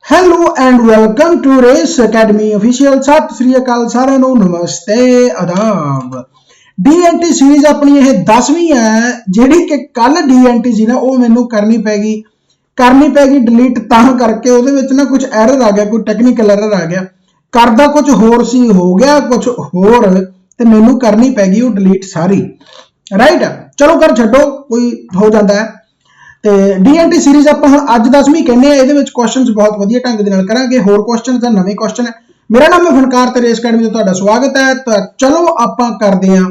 Hello and welcome to Race Academy official. Sat Shri अकाल सारिਆਂ ਨੂੰ नमस्ते आदाब। ਡੀਐਨਟੀ सीरीज अपनी यह 10वीं है ਜਿਹੜੀ कि कल ਡੀਐਨਟੀ ਸੀ ना वो ਮੈਨੂੰ करनी पैगी डिलीट ਤਾਂ ਕਰਕੇ ਉਹਦੇ ਵਿੱਚ ना कुछ एरर आ गया, कोई टैक्नीकल एरर आ गया, करदा कुछ होर सी हो गया कुछ होर ते ਮੈਨੂੰ करनी पैगी वो डिलीट सारी। राइट, चलो कर छड्डो, कोई हो जाता है। ਤੇ ਡੀਐਨਟੀ ਸੀਰੀਜ਼ ਆਪਾਂ ਹੁਣ ਅੱਜ 10ਵੀਂ ਕਹਿੰਦੇ ਆ। ਇਹਦੇ ਵਿੱਚ ਕੁਐਸਚਨਸ ਬਹੁਤ ਵਧੀਆ ਢੰਗ ਦੇ ਨਾਲ ਕਰਾਂਗੇ। ਹੋਰ ਕੁਐਸਚਨਸ ਦਾ ਨਵੇਂ ਕੁਐਸਚਨ ਹੈ। ਮੇਰਾ ਨਾਮ ਹੈ ਫਨਕਾਰ ਤੇ ਰੇਸ ਅਕੈਡਮੀ ਤੇ ਤੁਹਾਡਾ ਸਵਾਗਤ ਹੈ। ਤਾਂ ਚਲੋ ਆਪਾਂ ਕਰਦੇ ਹਾਂ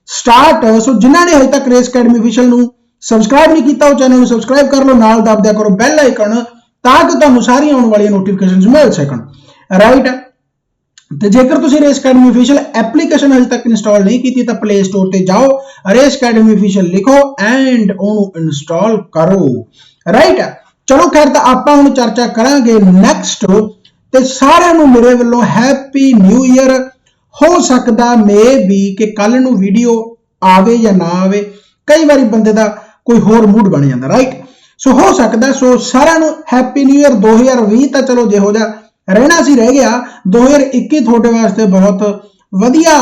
ਸਟਾਰਟ। ਸੋ ਜਿਨ੍ਹਾਂ ਨੇ ਹਜੇ ਤੱਕ ਰੇਸ ਅਕੈਡਮੀ ਅਫੀਸ਼ੀਅਲ ਨੂੰ ਸਬਸਕ੍ਰਾਈਬ ਨਹੀਂ ਕੀਤਾ ਉਹ ਚੈਨਲ ਨੂੰ ਸਬਸਕ੍ਰਾਈਬ ਕਰ ਲਓ, ਨਾਲ ਦਬ ਦਿਆ ਕਰੋ ਬੈਲ ਆਈਕਨ ਤਾਂ ਕਿ ਤੁਹਾਨੂੰ ਸਾਰੀਆਂ ਆਉਣ ਵਾਲੀਆਂ ਨੋਟੀਫਿਕੇਸ਼ਨਸ ਮਿਲ ਸਕਣ। ਰਾਈਟ, ਤੇ ਜੇਕਰ ਤੁਸੀਂ ਰੇਸ ਅਕੈਡਮੀ ਅਫੀਸ਼ੀਅਲ ਐਪਲੀਕੇਸ਼ਨ ਹਜੇ ਤੱਕ ਇੰਸਟਾਲ ਨਹੀਂ ਕੀਤੀ ਤਾਂ ਪਲੇ ਸਟੋਰ ਤੇ ਜਾਓ, ਰੇਸ ਅਕੈਡਮੀ ਅਫੀਸ਼ੀਅਲ ਲਿਖੋ ਐਂਡ ਉਹਨੂੰ ਇੰਸਟਾਲ ਕਰੋ। ਰਾਈਟ, ਚਲੋ ਖੈਰ ਤਾਂ ਆਪਾਂ ਹੁਣ ਚਰਚਾ ਕਰਾਂਗੇ ਨੈਕਸਟ। ਤੇ ਸਾਰਿਆਂ ਨੂੰ ਮੇਰੇ ਵੱਲੋਂ ਹੈਪੀ ਨਿਊ ਈਅਰ। ਹੋ ਸਕਦਾ ਮੇ ਵੀ ਕਿ ਕੱਲ ਨੂੰ ਵੀਡੀਓ ਆਵੇ ਜਾਂ ਨਾ ਆਵੇ, ਕਈ ਵਾਰੀ ਬੰਦੇ ਦਾ ਕੋਈ ਹੋਰ ਮੂਡ ਬਣ ਜਾਂਦਾ। ਰਾਈਟ, ਸੋ ਹੋ ਸਕਦਾ। ਸੋ ਸਾਰਿਆਂ ਨੂੰ ਹੈਪੀ ਨਿਊ ਈਅਰ। 2020 ਤਾਂ ਚਲੋ ਜਿਹੋ ਜਿਹਾ ਰਹਿਣਾ ਸੀ ਰਹਿ ਗਿਆ। 2021 ਤੁਹਾਡੇ ਵਾਸਤੇ ਬਹੁਤ ਵਧੀਆ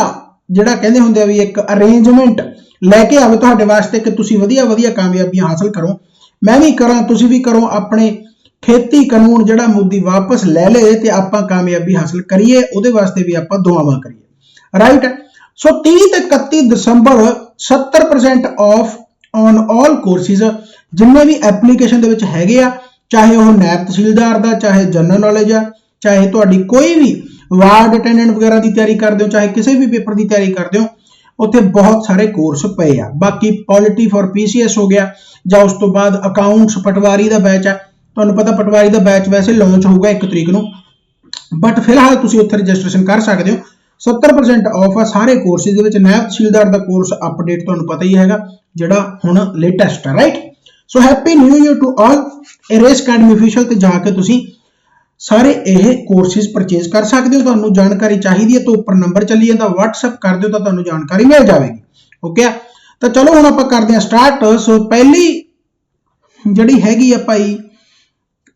ਜਿਹੜਾ ਕਹਿੰਦੇ ਹੁੰਦੇ ਆ ਵੀ ਇੱਕ ਅਰੇਂਜਮੈਂਟ ਲੈ ਕੇ ਆਵੇ ਤੁਹਾਡੇ ਵਾਸਤੇ ਕਿ ਤੁਸੀਂ ਵਧੀਆ ਕਾਮਯਾਬੀਆਂ ਹਾਸਲ ਕਰੋ, ਮੈਂ ਵੀ ਕਰਾਂ, ਤੁਸੀਂ ਵੀ ਕਰੋ। ਆਪਣੇ ਖੇਤੀ ਕਾਨੂੰਨ ਜਿਹੜਾ ਮੋਦੀ ਵਾਪਸ ਲੈ ਲੇ ਤੇ ਆਪਾਂ ਕਾਮਯਾਬੀ ਹਾਸਲ ਕਰੀਏ, ਉਹਦੇ ਵਾਸਤੇ ਵੀ ਆਪਾਂ ਦੁਆਵਾਂ ਕਰੀਏ। ਰਾਈਟ, ਸੋ 30 ਤੇ 31 ਦਸੰਬਰ 70% ਆਫ ਔਨ ਆਲ ਕੋਰਸਿਸ ਜਿੰਨੇ ਵੀ ਐਪਲੀਕੇਸ਼ਨ ਦੇ ਵਿੱਚ ਹੈਗੇ ਆ, ਚਾਹੇ ਉਹ ਨੈਬ ਤਹਿਸੀਲਦਾਰ ਦਾ, ਚਾਹੇ ਜਨਰਲ ਨੌਲੇਜ ਆ, ਚਾਹੇ ਤੁਹਾਡੀ ਕੋਈ ਵੀ ਵਾਰਡ ਅਟੈਂਡੈਂਟ ਵਗੈਰਾ ਦੀ ਤਿਆਰੀ ਕਰਦੇ ਹੋ, ਚਾਹੇ ਕਿਸੇ ਵੀ ਪੇਪਰ ਦੀ ਤਿਆਰੀ ਕਰਦੇ ਹੋ, ਉੱਥੇ ਬਹੁਤ ਸਾਰੇ ਕੋਰਸ ਪਏ ਆ। ਬਾਕੀ ਪੋਲਿਟੀ ਫॉर ਪੀਸੀਐਸ ਹੋ ਗਿਆ, ਜਾਂ ਉਸ ਤੋਂ ਬਾਅਦ ਅਕਾਊਂਟਸ ਪਟਵਾਰੀ ਦਾ ਬੈਚ ਆ। ਤੁਹਾਨੂੰ ਪਤਾ ਪਟਵਾਰੀ ਦਾ ਬੈਚ ਵੈਸੇ ਲਾਂਚ ਹੋਊਗਾ 1 ਤਰੀਕ ਨੂੰ, ਬਟ ਫਿਲਹਾਲ ਤੁਸੀਂ ਉੱਥੇ ਰਜਿਸਟ੍ਰੇਸ਼ਨ ਕਰ ਸਕਦੇ ਹੋ। 70% ਆਫ ਆ ਸਾਰੇ ਕੋਰਸਿਸ ਦੇ ਵਿੱਚ। ਨੈਬ ਤਹਿਸੀਲਦਾਰ ਦਾ ਕੋਰਸ ਅਪਡੇਟ ਤੁਹਾਨੂੰ ਪਤਾ ਹੀ ਹੈਗਾ ਜਿਹੜਾ ਹੁਣ ਲੇਟੈਸਟ ਹੈ। Right, so happy new year to all. Race Academy official ਤੇ ਜਾ ਕੇ ਤੁਸੀਂ ਸਾਰੇ ਇਹ ਕੋਰਸਿਸ ਪਰਚੇਜ਼ ਕਰ ਸਕਦੇ ਹੋ। ਤੁਹਾਨੂੰ ਜਾਣਕਾਰੀ ਚਾਹੀਦੀ ਹੈ ਤਾਂ ਉੱਪਰ ਨੰਬਰ ਚੱਲੀ ਜਾਂਦਾ, WhatsApp ਕਰ ਦਿਓ ਤਾਂ ਤੁਹਾਨੂੰ ਜਾਣਕਾਰੀ ਮਿਲ ਜਾਵੇਗੀ। ਓਕੇ, ਤਾਂ ਚਲੋ ਹੁਣ ਆਪਾਂ ਕਰਦੇ ਹਾਂ ਸਟਾਰਟ। ਸੋ ਪਹਿਲੀ ਜਿਹੜੀ ਹੈਗੀ ਆ ਭਾਈ,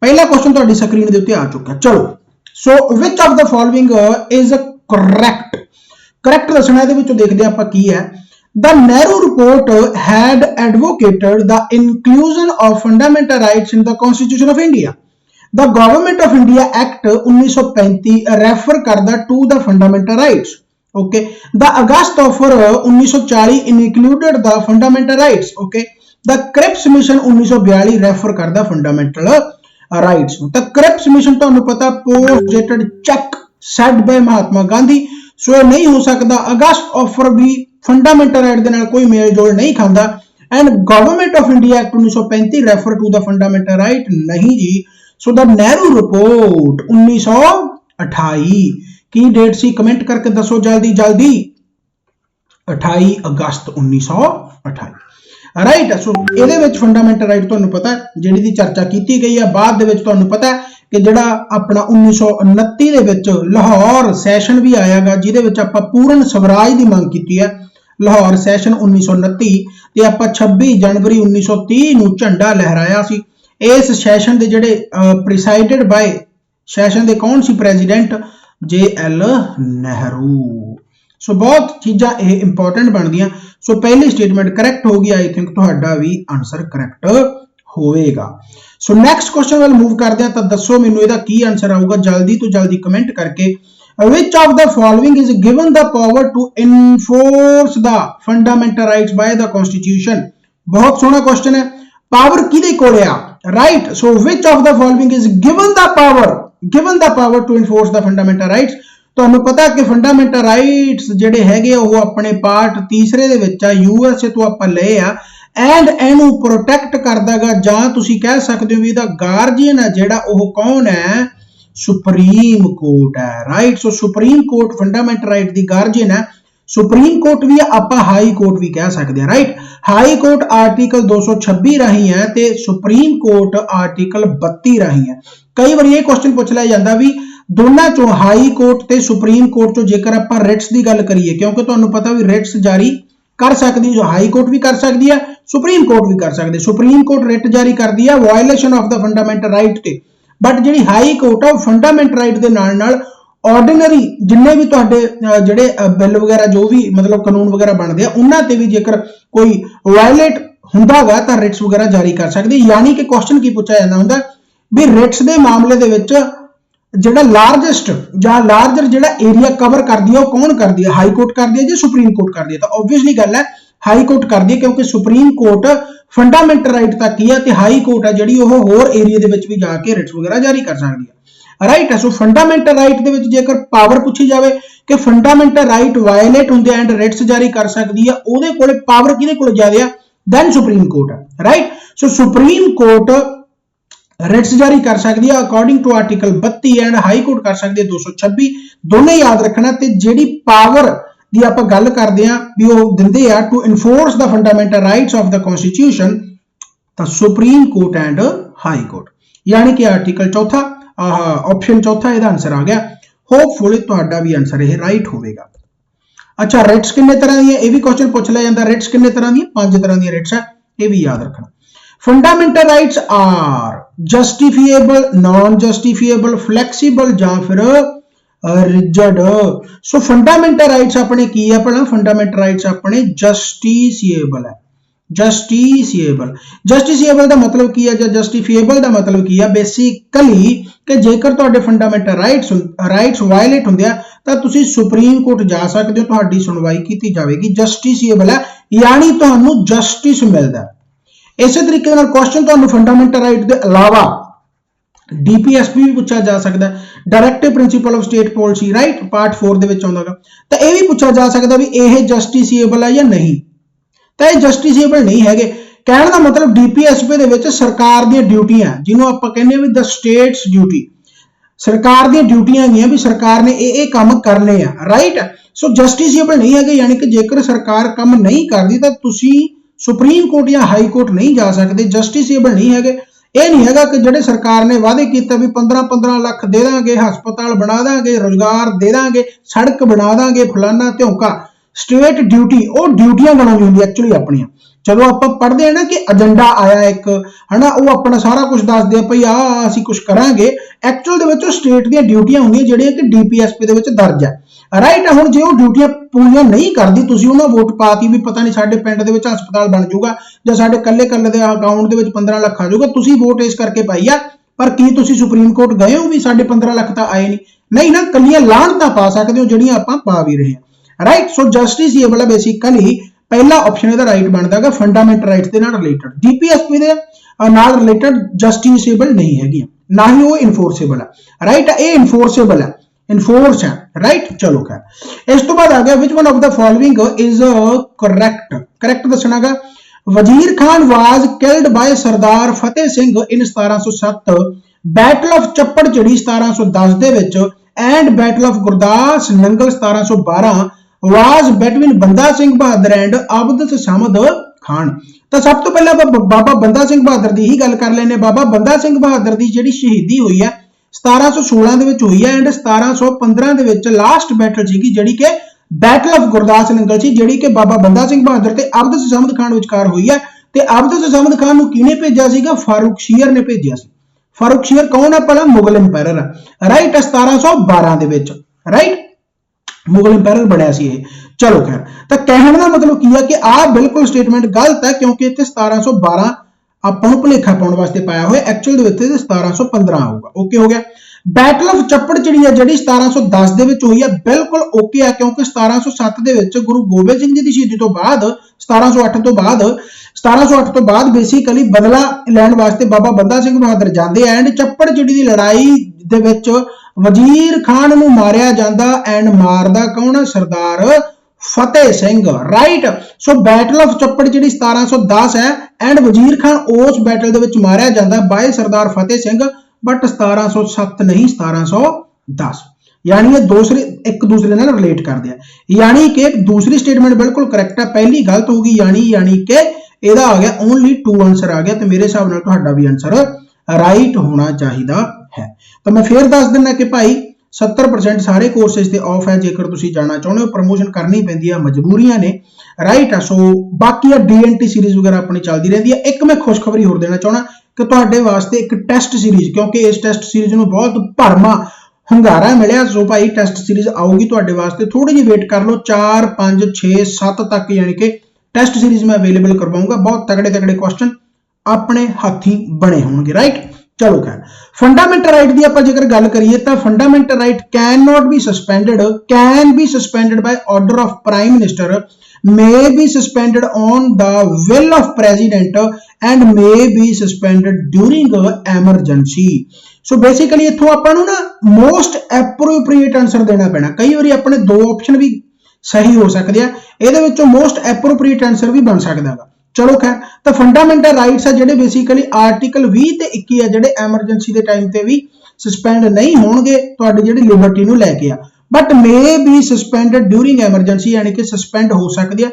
ਪਹਿਲਾ ਕੁਐਸਚਨ ਤੁਹਾਡੀ ਸਕਰੀਨ ਦੇ ਉੱਤੇ ਆ ਚੁੱਕਾ। ਚਲੋ, so which of the following is correct ਦੱਸਣਾ। ਇਹਦੇ ਵਿੱਚੋਂ ਦੇਖਦੇ ਆਪਾਂ ਕੀ ਹੈ। The Nehru report had advocated the inclusion of fundamental rights in the Constitution of India. The Government of India Act 1935 refer करदा to the fundamental rights. Okay, the August offer 1940 included the fundamental rights. Okay, the Cripps Mission 1942 refer करदा fundamental rights. The Cripps Mission ਤੁਹਾਨੂੰ ਪਤਾ post dated check said by Mahatma Gandhi. सो ये नहीं हो सकता। August offer भी fundamental right के नाल कोई मेल जोल नहीं खाता। And government of India act 1935 refer to the fundamental right नहीं जी। सो द नेहरू रिपोर्ट 1928 की डेट सी, कमेंट करके दसो जल्दी 28 अगस्त 1928। राइट, सो ਇਹਦੇ ਵਿੱਚ ਫੰਡਾਮੈਂਟਲ ਰਾਈਟ ਤੁਹਾਨੂੰ ਪਤਾ ਜਿਹੜੀ ਦੀ ਚਰਚਾ ਕੀਤੀ ਗਈ ਹੈ। ਬਾਅਦ ਦੇ ਵਿੱਚ ਤੁਹਾਨੂੰ ਪਤਾ ਕਿ ਜਿਹੜਾ ਆਪਣਾ 1929 ਦੇ ਵਿੱਚ ਲਾਹੌਰ ਸੈਸ਼ਨ ਵੀ ਆਇਆਗਾ, ਜਿਹਦੇ ਵਿੱਚ ਆਪਾਂ ਪੂਰਨ ਸਵਰਾਜ ਦੀ ਮੰਗ ਕੀਤੀ ਹੈ। ਲਾਹੌਰ ਸੈਸ਼ਨ 1929 ਤੇ ਆਪਾਂ 26 ਜਨਵਰੀ 1930 ਨੂੰ ਝੰਡਾ ਲਹਿਰਾਇਆ ਸੀ। ਇਸ ਸੈਸ਼ਨ ਦੇ ਜਿਹੜੇ ਪ੍ਰੀਸਾਈਡਡ ਬਾਈ ਸੈਸ਼ਨ ਦੇ ਕੌਣ ਸੀ ਪ੍ਰੈਜ਼ੀਡੈਂਟ? JL ਨਹਿਰੂ। ਸੋ ਬਹੁਤ ਚੀਜ਼ਾਂ ਇਹ ਇੰਪੋਰਟੈਂਟ ਬਣਦੀਆਂ। ਸੋ ਪਹਿਲੀ ਸਟੇਟਮੈਂਟ ਕਰੈਕਟ ਹੋਗੀ। ਆਈ ਥਿੰਕ ਤੁਹਾਡਾ ਵੀ ਆਨਸਰ ਕਰੈਕਟ ਹੋਵੇਗਾ। ਸੋ ਨੈਕਸਟ ਕੁਐਸਚਨ ਵੱਲ ਮੂਵ ਕਰਦੇ ਹਾਂ। ਤਾਂ ਦੱਸੋ ਮੈਨੂੰ ਇਹਦਾ ਕੀ ਆਨਸਰ ਆਊਗਾ ਜਲਦੀ ਤੋਂ ਜਲਦੀ ਕਮੈਂਟ ਕਰਕੇ। Which of the following is given the power to enforce the fundamental rights by the constitution? बहुत सोहना क्वेश्चन है। पावर किदे कोल आ? Right, so which of the following is given the power to enforce the fundamental rights? ਤੁਹਾਨੂੰ ਪਤਾ ਕਿ fundamental rights ਜਿਹੜੇ ਹੈਗੇ ਉਹ ਆਪਣੇ ਪਾਰਟ ਤੀਸਰੇ ਦੇ ਵਿੱਚ ਆ, USA ਤੋਂ ਆਪਾਂ ਲਏ ਆ। ਐਂਡ ਇਹਨੂੰ ਪ੍ਰੋਟੈਕਟ ਕਰਦਾਗਾ, ਜਾਂ ਤੁਸੀਂ ਕਹਿ ਸਕਦੇ ਹੋ ਵੀ ਇਹਦਾ ਗਾਰਡੀਅਨ ਹੈ ਜਿਹੜਾ ਉਹ ਕੌਣ ਹੈ? ਸੁਪਰੀਮ ਕੋਰਟ ਹੈ। ਰਾਈਟ, ਸੋ ਸੁਪਰੀਮ ਕੋਰਟ ਫੰਡਾਮੈਂਟਲ ਰਾਈਟ ਦੀ ਗਾਰਡੀਅਨ ਹੈ। ਸੁਪਰੀਮ ਕੋਰਟ ਵੀ ਆਪਾਂ ਹਾਈ ਕੋਰਟ ਵੀ ਕਹਿ ਸਕਦੇ ਹਾਂ। ਰਾਈਟ, ਹਾਈ ਕੋਰਟ ਆਰਟੀਕਲ 226 ਰਾਹੀਂ ਹੈ ਤੇ ਸੁਪਰੀਮ ਕੋਰਟ ਆਰਟੀਕਲ 32 ਰਾਹੀਂ ਹੈ। ਕਈ ਵਾਰੀ ਇਹ ਕੁਐਸਚਨ ਪੁੱਛ ਲਿਆ ਜਾਂਦਾ ਵੀ ਦੋਨਾਂ ਚੋਂ ਹਾਈ ਕੋਰਟ ਤੇ ਸੁਪਰੀਮ ਕੋਰਟ ਚੋਂ ਜੇਕਰ ਆਪਾਂ ਰਿਟਸ ਦੀ ਗੱਲ ਕਰੀਏ, ਕਿਉਂਕਿ ਤੁਹਾਨੂੰ ਪਤਾ ਵੀ ਰਿਟਸ ਜਾਰੀ ਕਰ ਸਕਦੀ ਜੋ ਹਾਈ ਕੋਰਟ ਵੀ ਕਰ ਸਕਦੀ ਹੈ, ਸੁਪਰੀਮ ਕੋਰਟ ਵੀ ਕਰ ਸਕਦੀ। ਸੁਪਰੀਮ ਕੋਰਟ ਰਿਟ ਜਾਰੀ ਕਰਦੀ ਹੈ violation of the fundamental right ਤੇ, बट जी हाई कोर्ट है फंडामेंटल राइट के नाल ऑर्डिनरी जिन्ने भी तुहाडे जिहड़े बिल वगैरह जो भी मतलब कानून वगैरह बनते हैं उन्होंने भी जेकर कोई वायलेट हुंदा गा तां रिट्स वगैरह जारी कर सकदी। यानी कि क्वेश्चन की पूछा जाता हुंदा भी रिट्स के मामले दे विच जिहड़ा लार्जेस्ट जां लार्जर जिहड़ा एरिया कवर करदी है कौन करदी है, हाई कोर्ट करदी है या सुप्रीम कोर्ट करदी है। तो ऑब्वियसली गल है हाई कोर्ट करदी है क्योंकि सुप्रीम कोर्ट फंडामेंटल राइट तक ही है ते हाई कोर्ट है जिहड़ी ओह होर एरिया दे विच भी जाके रिट्स वगैरह जारी कर सकदी है। राइट है। सो फंडामेंटल राइट दे विच जेकर पावर पूछी जाए कि फंडामेंटल राइट वायलेट होंदे एंड रिट्स जारी कर सकदी है ओहदे कोले पावर किहदे कोल ज्यादा है दैन सुप्रीम कोर्ट है। Right. So supreme court writs जारी कर सकती है according to article 32 and high court कर सकती है 226। दोनों याद रखना ते जिहड़ी पावर दी आपां गल करदे आ भी ओह दिंदे आ to enforce the fundamental rights of the constitution the Supreme Court and high Court. यानी कि आर्टिकल चौथा ऑप्शन चौथा इसका आंसर आ गया। होपफुली तुहाडा भी आंसर यह राइट होगा। अच्छा रिट्स किन्ने तरह दी है यह भी क्वेश्चन पूछ लिया जाता। रिट्स किन्ने तरह दी 5 तरह दी रिट्स है यह भी याद रखना। Fundamental rights are justifiable non justifiable flexible जां फिर रिजिड। सो फंडामेंटल राइट्स अपने की है पहला फंडामेंटल राइट्स अपने जस्टिसिएबल है। जस्टिसिएबल जस्टिसिएबल का मतलब की है या जस्टिफिएबल का मतलब की है बेसिकली कि जेकर तुहाडे फंडामेंटल राइट्स वायलेट होंदे आ तां तुसीं सुप्रीम कोर्ट जा सकदे हो तुहाडी सुनवाई की जाएगी। जस्टिसिएबल है यानी तुहानूं जस्टिस मिलदा है। इस तरीके नाल क्वेश्चन तुहानूं फंडामेंटल राइट के अलावा डीपीएसपी भी पूछा जा सकता है directive principal of state policy right part 4 दे विच आउंदा गा तां इह भी पूछा जा सकता भी यह जस्टिसिएबल है या नहीं। तो यह जस्टिसिएबल नहीं है। कहने का मतलब डीपीएसपी दे सरकार दी ड्यूटियां जिन्होंने आप कहने भी द स्टेट्स ड्यूटी सरकार दी ड्यूटियां गई भी सरकार ने ये काम करने हैं। राइट। सो जस्टिसिएबल नहीं है यानी कि जेकर सरकार काम नहीं करती तो तुसी सुप्रीम कोर्ट या हाई कोर्ट नहीं जा सकते। जस्टिसिएबल नहीं है। यह नहीं है कि जेडे सरकार ने वादे किए भी 15-15 लाख दे देंगे हस्पताल बना देंगे रोजगार दे देंगे सड़क बना देंगे फलाना त्योंका स्टेट ड्यूटी और ड्यूटियां बनानी होंगी एक्चुअली अपन चलो आप पढ़ते हैं ना कि एजेंडा आया एक है ना वो अपना सारा कुछ दस दे भाई असीं कुछ करांगे एक्चुअल दे स्टेट दी ड्यूटियां होंदियां जिहड़ियां कि डीपीएसपी दे विच दर्ज है। राइट। हुण जे वो ड्यूटियां पूरीआं नहीं करदी तुसीं उन्हां वोट पाती भी पता नहीं साडे पिंड दे विच हस्पताल बन जाऊगा जां साडे कल्ले दे अकाउंट दे विच 15 लाख आ जाऊगा तुसीं वोट इस करके पाई आ पर की तुसीं सुप्रीम कोर्ट गए हो भी साडे 15 लाख तां आए नहीं ना कल्लियां लाहनतां पा सकदे हो जिहड़ियां आपां पा भी रहे हैं। राइट। सो जस्टिसिएबल है बेसिकली पहला ऑप्शन इसका राइट बनता है फंडामेंटल राइट्स के रिलेटेड। डीपीएसपी के रिलेटेड जस्टिसिएबल नहीं है ना ही वो इनफोर्सेबल है। राइट। ये इनफोर्सेबल है इनफोर्स है। राइट। चलो खैर इस तो बाद आ गया which one of the following is correct. Correct दसना गा Wazir Khan was killed by Sardar Fateh Singh in 1707 battle of Chappar Chiri 1710 दे विच and battle of Gurdas Nangal 1712 was between Banda Singh Bahadur and Abd Samad Khan. तो सब तो पहले बाबा बंदा सिंह बहादुर की ही गल कर लेने। बाबा बंदा सिंह बहादुर की जिहड़ी शहीदी हुई है 1716 दे विच हुई है एंड 1715 दे विच लास्ट बैटल सीगी जिहड़ी कि बैटल ऑफ गुरदास नंगल सी जिहड़ी कि बाबा बंदा सिंह बहादुर ते अब्द समद खान विचकार हुई है। ते अब्द समद खान नूं किहने भेजिया सीगा फारूक शीर ने भेजिया सी। फारूक शीर कौन है पहला मुगल इंपैरर है। राइट। 1712 दे विच राइट मुगल इंपैरर बनया सी। चलो खैर तो कहने का मतलब की है कि आ बिल्कुल स्टेटमेंट गलत है क्योंकि इतने 1712 आपां नूं भुलेखा पाउण वास्ते पाया होया एक्चुअल दे विच 1715 आऊगा। ओके हो गया। बैटल ऑफ चप्पड़ चिड़ी है जिहड़ी 1710 दे विच हुई है बिल्कुल ओके है क्योंकि 1707 दे विच गुरु गोबिंद सिंह जी की शहीदी तो बाद 1708 तो बाद बेसिकली बदला लैण वास्ते बाबा बंदा सिंह बहादुर जांदे एंड चप्पड़ चिड़ी की लड़ाई दे विच वजीर खान नूं मारिया जांदा एंड मारदा कौन Sardar Fateh Singh. Right. So battle of Chappar Chiri 1710 है एंड वजीर खान उस बैटल दे विच मारिया जांदा बाय सरदार फतेह सिंह बट 1707 नहीं 1710 यानी ये दूसरे एक दूसरे नाल रिलेट करदे हैं। यानी कि दूसरी स्टेटमेंट बिल्कुल करेक्ट है पहली गलत होगी यानी कि ਇਹਦਾ आ गया ओनली 2 आंसर आ गया तो मेरे हिसाब नाल तुहाडा भी आंसर राइट होना चाहिए है। तो मैं फिर दस दिना कि भाई 70% सारे कोर्सेज ते ऑफ है जेकर तुसीं जाना चाहुंदे हो प्रमोशन करनी पैंदी है मजबूरियां ने। राइट है। सो बाकी डीएनटी सीरीज वगैरह अपनी चलती रहती है। एक मैं खुशखबरी होर देना चाहना कि तुहाडे वास्ते एक टेस्ट सीरीज, क्योंकि इस टेस्ट सीरीज में बहुत भरमा हंगारा मिलिया, सो भाई टेस्ट सीरीज आऊगी तुहाडे वास्ते, थोड़ी जी वेट कर लो, 4 5 6 7 तक यानी कि टेस्ट सीरीज मैं अवेलेबल करवाऊंगा, बहुत तगड़े तगड़े क्वेश्चन अपने हाथी बने होंगे, राइट। चलो खैर, फंडामेंटल राइट की आप जेकर गल करिए तो fundamental right can not be suspended, can be suspended by order of prime minister, may be suspended on the will of president and may be suspended during emergency। so basically इथों आपां नूं ना most appropriate answer देना पैना, कई बारी अपने दो option भी सही हो सकते हैं, ਇਹਦੇ ਵਿੱਚੋਂ मोस्ट एप्रोप्रिएट आंसर भी बन सकता है। चलो खैर, तो फंडामेंटल राइट्स है ਜਿਹੜੇ बेसिकली आर्टिकल 20 ਤੇ 21 है ਜਿਹੜੇ एमरजेंसी के टाइम ਤੇ भी सस्पेंड नहीं होणगे ਤੁਹਾਡੀ ਜਿਹੜੀ लिबर्टी ਨੂੰ ਲੈ ਕੇ ਆ, but may be suspended during emergency यानी कि सस्पेंड हो सकती है।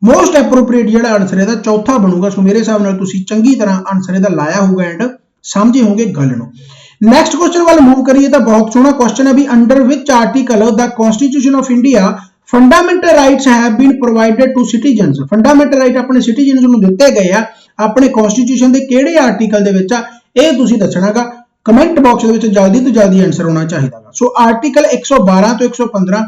मोस्ट एप्रोप्रिएट जो आंसर है चौथा बनूगा, सो मेरे हिसाब नाल तुसीं चंगी तरह आंसर इहदा लाया होगा एंड समझे होंगे गल नूं। नैक्सट क्वेश्चन वाल मूव करिए तो बहुत सोहना क्वेश्चन है भी under which article the constitution of India fundamental rights have been provided to citizens, fundamental right अपने सिटीजनस नूं दित्ते गए आ अपने कॉन्स्टिट्यूशन के किहड़े आर्टिकल दे विच आ, इह तुसीं दस्सणागा, कमेंट बॉक्स दे विच जल्दी तो जल्दी आंसर होना चाहिए। सो आर्टिकल 112 तो 115,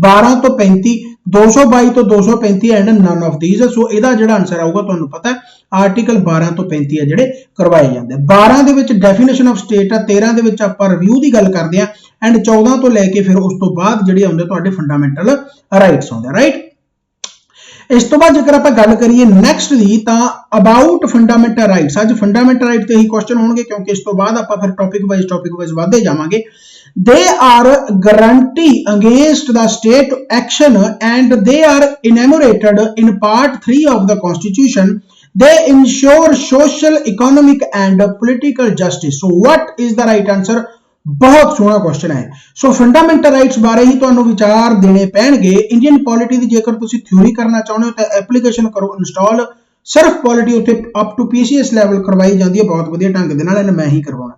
12 तो 35, 222 तो 235 एंड नन ऑफ दीज, सो इहदा जिहड़ा आंसर आऊगा तुहानूं पता है आर्टिकल 12 तो 35 है जिहड़े करवाए जांदे। 12 दे विच डेफिनेशन ऑफ स्टेट है, 13 दे विच आपां रिव्यू दी गल करदे आ एंड 14 तो लैके फिर उस तो बाद जिहड़े आउंदे तुहाडे फंडामेंटल राइट्स आउंदे, राइट। इस तो बाद जेकर आप गल करिए नैक्सट दी तां अबाउट फंडामेंटल राइट्स, अज फंडामेंटल राइट ते ही क्वेश्चन होणगे क्योंकि इस तो बाद आप फिर टॉपिक वाइज वाधे जावांगे। They are guarantee against the state action and they are enumerated in part 3 of the constitution, they ensure social economic and political justice. So what is the right answer, बहुत सोहना question है। सो fundamental rights बारे ही तुहानूं विचार देने पैणगे। Indian polity दी जेकर तुसीं theory करना चाहुंदे हो तो एप्लीकेशन करो इंस्टॉल, सिर्फ पॉलिटी उत्थे अप टू पीसीएस लैवल करवाई जाती है बहुत वधिया ढंग दे नाल, मैं ही करवाउणा।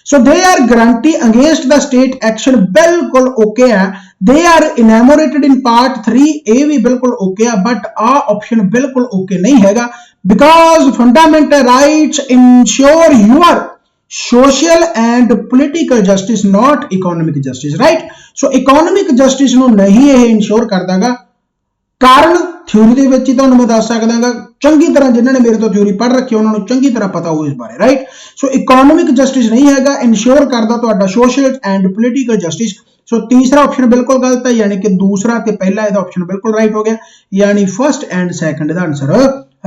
So they are guarantee against the state action, बिल्कुल ओके है। They are enumerated in part 3, ए भी बिल्कुल ओके है, बट आ ऑप्शन बिल्कुल ओके नहीं हैगा, because fundamental rights ensure your social and political justice, not economic justice, right. So economic justice नूं नहीं ये इंश्योर करदागा, कारण थ्योरी दे विच ही तुहानूं मैं दस सकदागा, चंगी तरह जिन्हां ने मेरे तो थ्योरी पढ़ रखी उन्हां नूं चंगी तरह पता हो इस बारे, राइट। सो इकोनॉमिक जस्टिस नहीं हैगा, इंश्योर करदा तुहाडा सोशल एंड पॉलिटिकल जस्टिस। सो तीसरा ऑप्शन बिल्कुल गलत है, यानी कि दूसरा ते पहला इहदा ऑप्शन बिल्कुल राइट हो गया, यानी फर्स्ट एंड सैकंड दा आंसर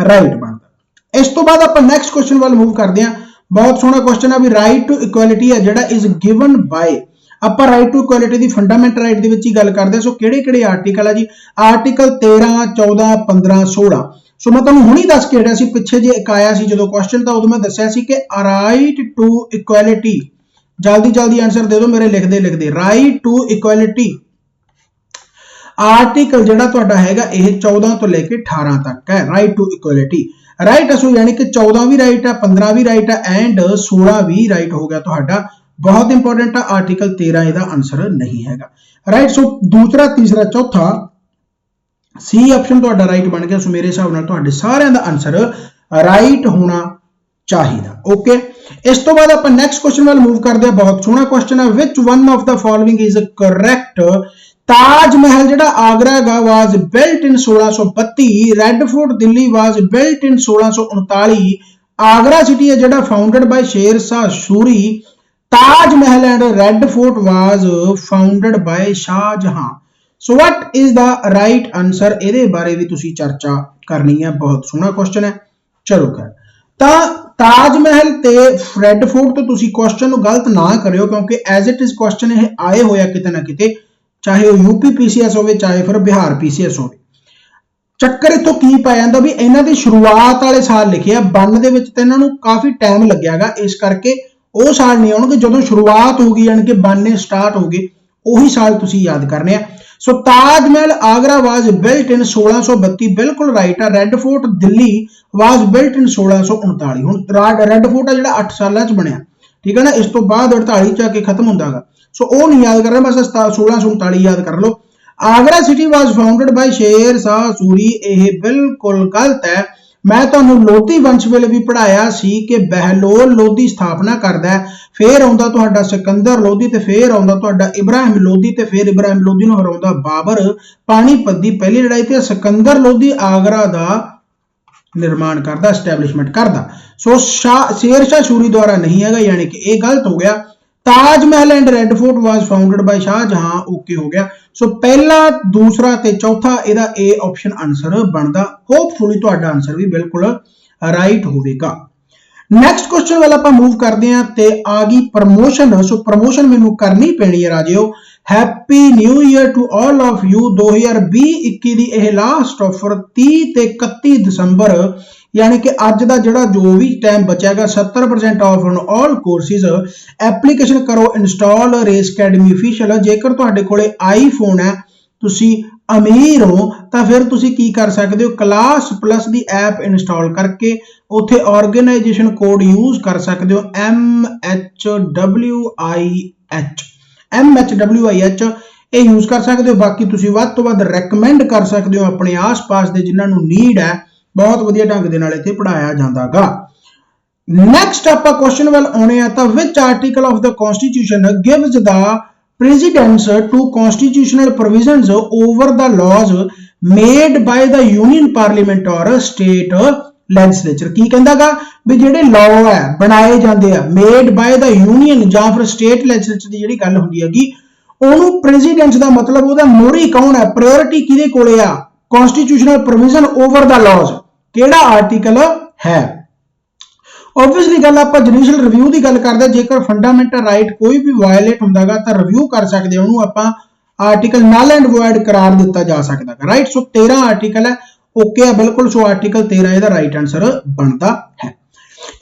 राइट बनदा। इस तो बाद आपां नैक्सट क्वेश्चन वाल मूव करदे हां। बहुत सोहना क्वेश्चन है भी राइट टू इक्वलिटी है जिहड़ा इज गिवन बाय, ਆਪਾਂ राइट टू इक्वलिटी दी फंडामेंटल राइट दे विच ही गल करदे। सो किहड़े-किहड़े आर्टिकल है जी, आर्टिकल 13 14 15 16। सो मैं तुहानूं हुणी दस के हटिया सी, पिछे जे एक आया सी जदों क्वेश्चन तां उदों मैं दस्सिया सी कि राइट टू इक्वलिटी, जल्दी जल्दी आंसर दे दो मेरे लिखदे लिखदे, राइट टू इक्वलिटी आर्टिकल जिहड़ा तुहाडा हैगा यह 14 तो लेके 18 तक है, राइट टू इक्वलिटी, राइट। सो यानी कि 14 भी राइट है, 15 भी राइट है एंड 16 भी राइट हो गया तुहाडा, बहुत इंपॉर्टेंट है। आर्टिकल 13 इसका आंसर नहीं हैगा, राइट। सो दूसरा तीसरा चौथा सी ऑप्शन तुहाडा राइट बन गया। सो मेरे हिसाब नाल तुहाडे सारिਆਂ ਦਾ आंसर राइट होना चाहिए, ओके। इस तो बाद आप नैक्सट क्वेश्चन वाल मूव करते हैं। बहुत सोहना क्वेश्चन है, which one of the following is correct. Taj Mahal जिहड़ा आगरा गा was built in 1632, red fort Delhi was built in 1639, Agra city है जिहड़ा founded by Sher Shah Suri, Taj Mahal and red fort was founded by Shah Jahan. So what is the right answer, इहदे बारे भी तुसी चर्चा करनी है, बहुत सोहना क्वेश्चन है। चलो कर ताजमहल ते रेड फोर्ट तो तुसी क्वेश्चन नूं गलत ना करियो, क्योंकि एज इट इज क्वेश्चन यह आए होया किते ना किते, चाहे वह यूपी पीसीएस हो चाहे फिर बिहार पीसीएस हो। चक्कर इत्थों की पाया जांदा भी इन्हां दी शुरुआत वाले साल लिखे आ, बन दे विच ते इन्हां नूं काफी टाइम लग्गिआगा, इस करके वो साल नहीं आउणगे जदों शुरुआत होगी, यानी कि बनने स्टार्ट हो गए, उही साल तुसी याद करने आ। So Taj Mahal Agra was built in 1632, बिल्कुल राइट है। Red fort Delhi was built in 1639। हुण रेड फोर्ट है जिहड़ा 8 सालां च बनिया, ठीक है ना, इस तो बाद 48 च आके खत्म होंदा है। सो वो नहीं याद करना, बस 1639 याद कर लो। Agra city was founded by Sher Shah Suri, यह बिल्कुल गलत है। मैं तुहानू लोधी वंश वेले भी पढ़ाया सी कि बहलोल लोधी स्थापना करदा है, फिर आउंदा तुहाडा सिकंदर लोधी ते फिर आउंदा तुहाडा इब्राहिम लोधी ते फिर इब्राहिम लोधी नूं हराउंदा बाबर पानीपत दी पहली लड़ाई ते सिकंदर लोधी आगरा दा निर्माण करदा, एस्टैब्लिशमेंट करदा। सो शेरशाह सूरी द्वारा नहीं है, यानी कि यह गलत हो गया। Taj Mahal and red fort was founded by Shah Jahan, okay हो गया। सो पहला दूसरा ते चौथा इहदा ए ऑप्शन आंसर बनदा। होपफुली तुहाडा आंसर भी बिल्कुल राइट होवेगा। नैक्सट क्वेश्चन वाल आपां मूव करदे हां ते आ गई प्रमोशन। सो प्रमोशन मैनूं करनी पैनी है राजिओ। Happy new year to all of you. 2020-21 दी यह लास्ट ऑफर 30 ते 31 दिसंबर यानी कि अज का जोड़ा जो भी टाइम बचेगा 70% of on all courses. Application करो इंस्टॉल रेस अकैडमी ऑफिशियल। जेकर तुहाडे कोले आईफोन है, तुसी अमीर हो, तो फिर तुसी की कर सकते हो, क्लास प्लस दी ऐप इंस्टॉल करके उत्थे ऑर्गेनाइजेशन कोड यूज कर सकते हो MHWIH ये यूज कर सकते हो। बाकी तुसी वध तो वध रैकमेंड कर सकते हो अपने आस पास के जिन्होंने नीड है, बहुत वधिया ढंग दे नाल इत्थे पढ़ाया जांदा गा। नैक्सट आपां क्वेश्चन वाल आउणे आ तां which article of the constitution gives the presidents to constitutional provisions over the laws made by the union parliament और स्टेट लैजिस्लेचर। की कहंदा गा भी जिहड़े लॉ है बनाए जांदे आ मेड बाय द यूनियन जां फिर स्टेट लैजिस्लेचर दी जिहड़ी गल हुंदी हैगी, ओनू प्रेसिडेंट्स दा मतलब ओहदा मोहरी कौन है, प्रायोरिटी किहदे कोले आ, constitutional provision over the laws केड़ा आर्टिकल है। ऑब्वियसली गल आपां जुडिशियल रिव्यू की गल करते, जेकर फंडामेंटल राइट कोई भी वायलेट हुंदागा तां रिव्यू कर सकते, उन्होंने आपां आर्टिकल नल एंड वॉइड करार दिता जा सकता है, राइट। सो 13 आर्टिकल है, ओके है बिल्कुल। सो आर्टिकल 13 इसदा राइट आंसर बनता है।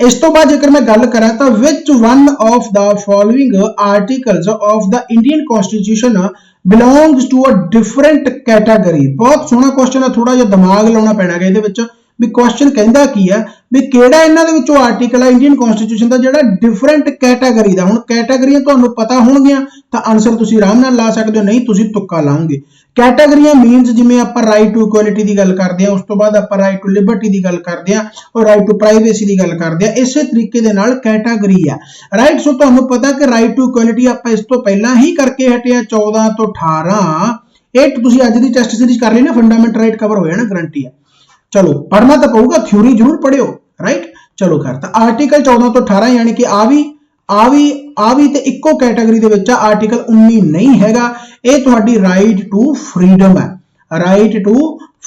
इस तो बाद जेकर मैं गल करा तो which one of the following articles of the Indian constitution belongs to a different category. बहुत सोहना क्वेश्चन है, थोड़ा जिहा दिमाग लाउणा पैना है इहदे विच भी क्वेश्चन कहंदा की है भी किहड़ा इन्हां दे विचों आर्टिकल है इंडियन कॉन्स्टिट्यूशन दा जिहड़ा डिफरेंट कैटागरी दा। हुण कैटागरियां तुहानूं पता होणगियां तां आंसर तुसीं आराम नाल ला सकदे हो, नहीं तुसीं तुक्का लाओगे। कैटागरियां मीनस जिवें आपां राइट टू इक्वलिटी की गल करदे हां, उस तो बाद आपां राइट टू लिबर्टी की गल करदे हां और राइट टू प्राइवेसी की गल करदे हां, इसे तरीके दे नाल कैटागरी है, राइट। सो तुहानूं पता कि राइट टू इक्वलिटी आपां इस तो पहलां ही करके हटे 14 तो 18 ਇਹ ਤੁਸੀਂ ਅੱਜ ਦੀ ਟੈਸਟ ਸੀरीज कर ली ना, फंडामेंटल राइट कवर हो जाना, गारंटी है। चलो पढ़ना तो पऊगा, थ्योरी जरूर पढ़ियो, राइट। चलो खैर तो आर्टिकल 14 तो 18 यानी कि आ भी ते इक्को कैटेगरी दे विच आर्टिकल 19 नहीं हैगा। ये तुहाडी राइट टू फ्रीडम है, राइट टू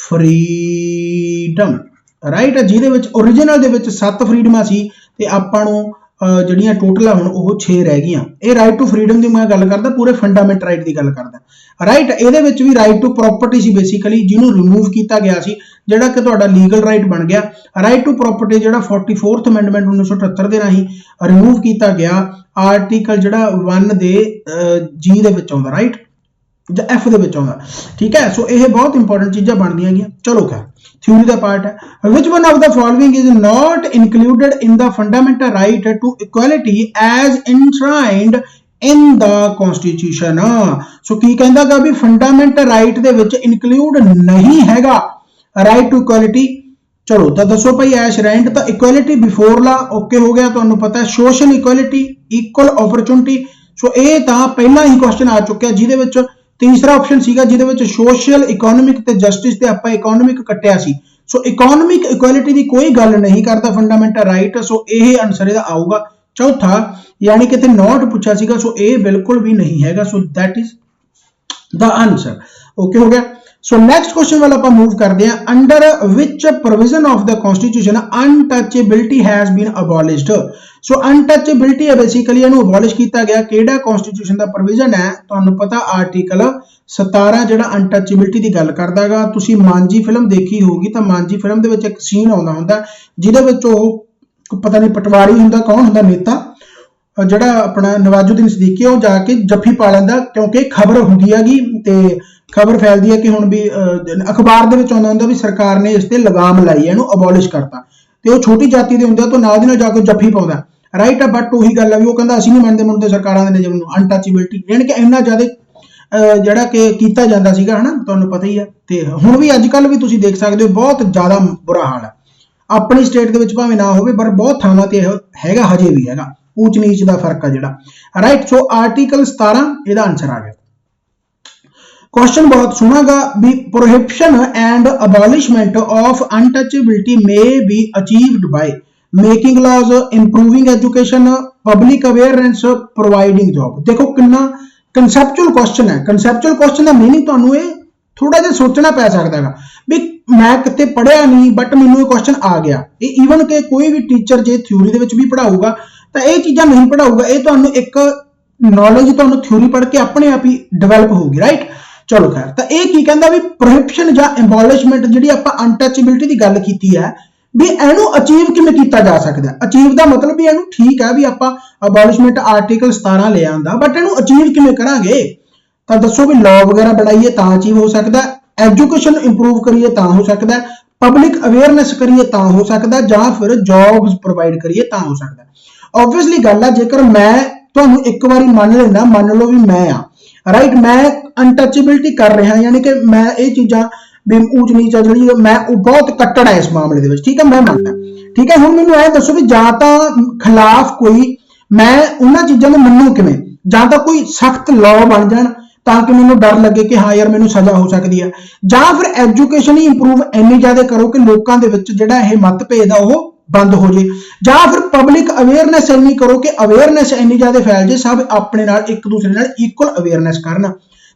फ्रीडम, राइट, जिहदे विच ओरिजिनल दे विच 7 फ्रीडमां सी ते आपां नूं ਜਿਹੜੀਆਂ टोटल ਹੁਣ ਉਹ 6 ਰਹਿ ਗਈਆਂ। ਇਹ ਰਾਈਟ ਟੂ ਫਰੀडम ਦੀ ਮੈਂ ਗੱਲ ਕਰਦਾ, ਪੂਰੇ ਫੰਡਾਮੈਂਟਲ ਰਾਈਟ ਦੀ ਗੱਲ ਕਰਦਾ, ਰਾਈਟ। ਇਹਦੇ ਵਿੱਚ ਵੀ ਰਾਈਟ ਟੂ ਪ੍ਰੋਪਰਟੀ ਸੀ ਬੇਸਿਕਲੀ, ਜਿਹਨੂੰ ਰਿਮੂਵ ਕੀਤਾ ਗਿਆ ਸੀ, ਜਿਹੜਾ ਕਿ ਤੁਹਾਡਾ ਲੀਗਲ ਰਾਈਟ ਬਣ ਗਿਆ। ਰਾਈਟ ਟੂ ਪ੍ਰੋਪਰਟੀ ਜਿਹੜਾ 44th ਅਮੈਂਡਮੈਂਟ 1978 ਦੇ ਰਾਹੀਂ ਰਿਮੂਵ ਕੀਤਾ ਗਿਆ, ਆਰਟੀਕਲ ਜਿਹੜਾ 1 ਦੇ ਜੀ ਦੇ ਵਿੱਚ ਆਉਂਦਾ, ਰਾਈਟ, ਜਾਂ ਐਫ ਦੇ ਵਿੱਚ ਆਉਂਦਾ, ਠੀਕ ਹੈ। ਸੋ ਇਹ ਬਹੁਤ ਇੰਪੋਰਟੈਂਟ ਚੀਜ਼ਾਂ ਬਣਦੀਆਂ ਗਈਆਂ। ਚਲੋ ਖੈਰ थ्योरी का पार्ट है। Which one of the following is not included in the fundamental right to equality as enshrined in the constitution. So की कहंदा गा भी फंडामेंटल राइट दे विच इंक्लूड नहीं हैगा राइट टू इक्वालिटी। चलो तो दसो भाई एज श्राइंड तो इक्वालिटी बिफोर ला, ओके हो गया, तुहानूं पता है सोशल इक्वालिटी, इक्वल अपॉर्चुनिटी। सो ये तो पहला ही क्वेश्चन आ चुका है, जिहदे विच तीसरा ऑप्शन सीगा जिहदे विच सोशल इकोनॉमिक ते जस्टिस ते आपां इकोनॉमिक कट्टिया सी। सो इकोनॉमिक इक्वालिटी की कोई गल नहीं करता फंडामेंटल राइट। सो ये आंसर इहदा आऊगा चौथा, यानी कि इत्थे नॉट पूछा सीगा, सो ये बिल्कुल भी नहीं हैगा। So that is the answer, okay हो गया। सो नेक्स्ट क्वेश्चन वाला आपां मूव करते हैं। Under which provision of the constitution untouchability has been abolished. So untouchability है बेसिकली इहनूं अबॉलिश किया गया, किहड़ा कॉन्स्टिट्यूशन का प्रोविजन है, तुहानूं पता आर्टिकल 17 जिहड़ा अनटचेबिलिटी की गल करदा गा। तुसीं मांझी फिल्म देखी होगी, तो मांझी फिल्म दे विच एक सीन आउंदा हुंदा जिहदे विच ओह पता नहीं पटवारी हुंदा, कौन हुंदा नेता, जिहड़ा अपना नवाजुद्दीन सिद्दीकी वो जाके जफ्फी पा लैंदा, क्योंकि खबर हुंदी हैगी ते खबर फैलती है कि हुण भी अखबार दे विच आउंदा हुंदा भी सरकार ने इस ते लगाम लाई है, इहनूं अबॉलिश करता, ते वो छोटी जाति दे हुंदे तो नाल दी नाल जाके जफ्फी पाउंदा, राइट है। बट उही गल है भी वो कहंदा असीं नहीं मनदे सरकारां दे नियम नूं, अनटचेबिलिटी, यानी कि इन्ना ज़्यादा जिहड़ा कि कीता जांदा सीगा, है ना, तुहानूं पता ही है। ते हुण भी अजकल भी तुसीं देख सकदे हो बहुत ज़्यादा बुरा हाल है, अपनी स्टेट ਦੇ ਵਿੱਚ ਭਾਵੇਂ ਨਾ ਹੋਵੇ ਪਰ ਬਹੁਤ ਥਾਵਾਂ ਤੇ ਹੈਗਾ ਹਜੇ ਵੀ ਹੈਗਾ ਊਚ ਨੀਚ ਦਾ ਫਰਕ ਆ ਜਿਹੜਾ ਰਾਈਟ ਸੋ ਆਰਟੀਕਲ 17 ਇਹਦਾ ਆਨਸਰ ਆ ਗਿਆ क्वेश्चन बहुत सुनागा भी prohibition and abolishment of untouchability may be achieved by making laws improving education public awareness providing job देखो कितना कंसेप्चुअल क्वेश्चन है कंसेप्चुअल क्वेश्चन का मीनिंग तुहानू ये थोड़ा जिहा सोचना पै सकदा है भी मैं किते पढ़िया नहीं बट मैनू ये क्वेश्चन आ गया ये ईवन कि कोई भी टीचर जे थ्योरी दे विच भी पढ़ाऊगा तो ये चीज़ां नहीं पढ़ाऊगा ये तुहानू एक नॉलेज तुहानू थ्योरी पढ़ के अपने आप ही डिवेलप होगी राइट चलो खैर तो यह की कहता भी प्रोहिबिशन या एबॉलिशमेंट जी आप अनटचेबिलिटी की गल की है भी इनू अचीव किवें कीता जा सकता है अचीव का मतलब भी इनू ठीक है भी आप अबॉलिशमेंट आर्टिकल 17 ले आंदा बट इनू अचीव किवें करांगे तो दसो भी लॉ वगैरह बनाइए तो अचीव हो सकता है एजुकेशन इंप्रूव करिए तो हो सकता है पब्लिक अवेयरनेस करिए तो हो सकता है जां फिर जॉब्स प्रोवाइड करिए तो हो सकता है ओबवियसली गल है जेकर मैं तुहानू एक बारी मान लेना मान लो भी मैं राइट मैं अनटचेबिलिटी कर रहा यानी कि मैं ये चीज़ां भी ऊच नीच जी मैं बहुत कट्टड़ है इस मामले दे विच ठीक है मैं मानता ठीक है हुण मैनूं ऐ दसो भी जां तां खिलाफ कोई मैं उन्हां चीज़ां नूं मन्नूं किवें जां तां कोई सख्त लॉ बन जाण तां कि मैनूं डर लगे कि हाँ यार मैनूं सज़ा हो सकती है जां फिर एजुकेशन ही इंप्रूव इन्नी ज़्यादा करो कि लोकां दे विच जिहड़ा इह मतभेद आ ओह बंद हो जाए जां फिर पब्लिक अवेयरनेस इन्नी करो कि अवेयरनेस इन्नी ज़्यादा फैल जाए सब अपने नाल एक दूसरे नाल इक्वल अवेयरनेस करन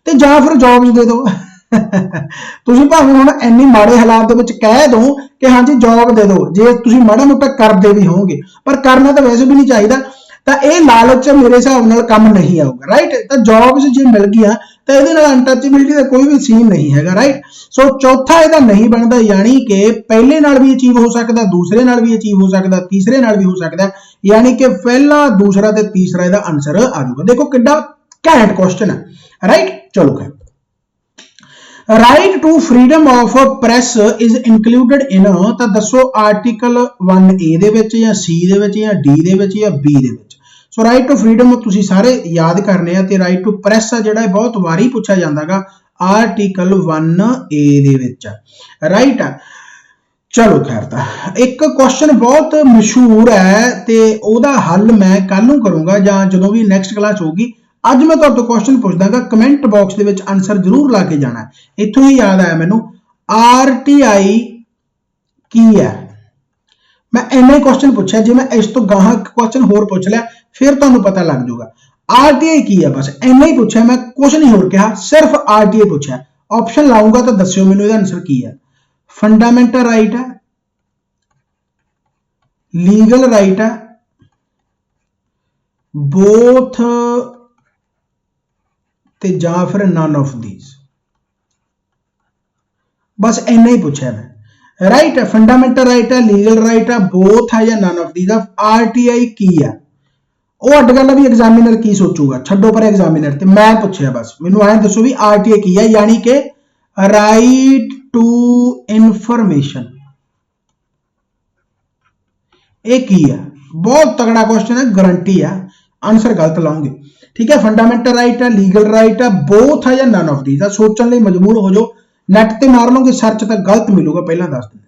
ते जां फिर जॉब्स दे दो तुसीं भावें हुण इन्नी माड़े हालात दे विच कह दो कि हाँ जी जॉब दे दो जे तुसीं माड़ा मोटा करदे भी होवोगे पर करना तो वैसे भी नहीं चाहिए तो यह लालच मेरे हिसाब नाल काम नहीं आऊगा राइट तो जॉब्स जे मिल गई तो ये अनटचेबिलिटी का कोई भी सीन नहीं है राइट सो चौथा यदा नहीं बनता यानी कि पहले नाल भी अचीव हो सकता दूसरे नाल भी अचीव हो सकता तीसरे नाल भी हो सकता यानी कि पहला दूसरा ते तीसरा यदा आंसर आ जाऊगा देखो कितना घैंट क्वेश्चन है राइट चलो खैर right to freedom of press is included in तो दसो आर्टिकल 1A दे विच या C दे विच या D दे विच या B दे विच सो राइट टू फ्रीडम तुसीं सारे याद करने आ ते राइट टू प्रेस आ जिहड़ा बहुत वारी पूछा जांदागा आर्टिकल 1A दे विच राइट चलो खैर ता एक क्वेश्चन बहुत मशहूर है ते ओहदा हल मैं कल नूं करूंगा जां जदों भी नैक्सट क्लास होगी अज मैं तुहाडे तो क्वेश्चन पुछदागा कमेंट बॉक्स दे विच आंसर जरूर ला के जाना इत्थों ही याद आया मैनूं RTI की है मैं इन्ना ही क्वेश्चन पूछा जे मैं इस तो गाहां क्वेश्चन होर पूछ लिया फिर तुहानूं पता लग जाऊगा RTI की है बस इन्ना ही पूछा मैं कुछ नहीं होर कहा सिर्फ RTI पूछा ऑप्शन लाऊंगा तो दस्सिओ मैनूं इहदा आंसर की है फंडामेंटल राइट है लीगल राइट है बोथ ते जां फिर नन ऑफ दीज बस इन्ना ही पूछा मैं राइट है फंडामेंटल राइट है लीगल राइट है बोथ है या नन ऑफ दीज RTI की है वो अड गल भी एग्जामिनर की सोचूगा छड्डो पर एग्जामिनर ते मैं पूछया बस मैनूं ऐ दसो भी RTI की है यानी कि राइट टू इंफॉर्मेशन एक ही है बहुत तगड़ा क्वेश्चन है गारंटी है आंसर गलत लाऊंगे ठीक है फंडामेंटल राइट है लीगल राइट है बोथ है या नन ऑफ दीज सोचने लिए मजबूर हो जाओ नैट ते मार लोगे सर्च तक गलत मिलूगा पहला दस दिन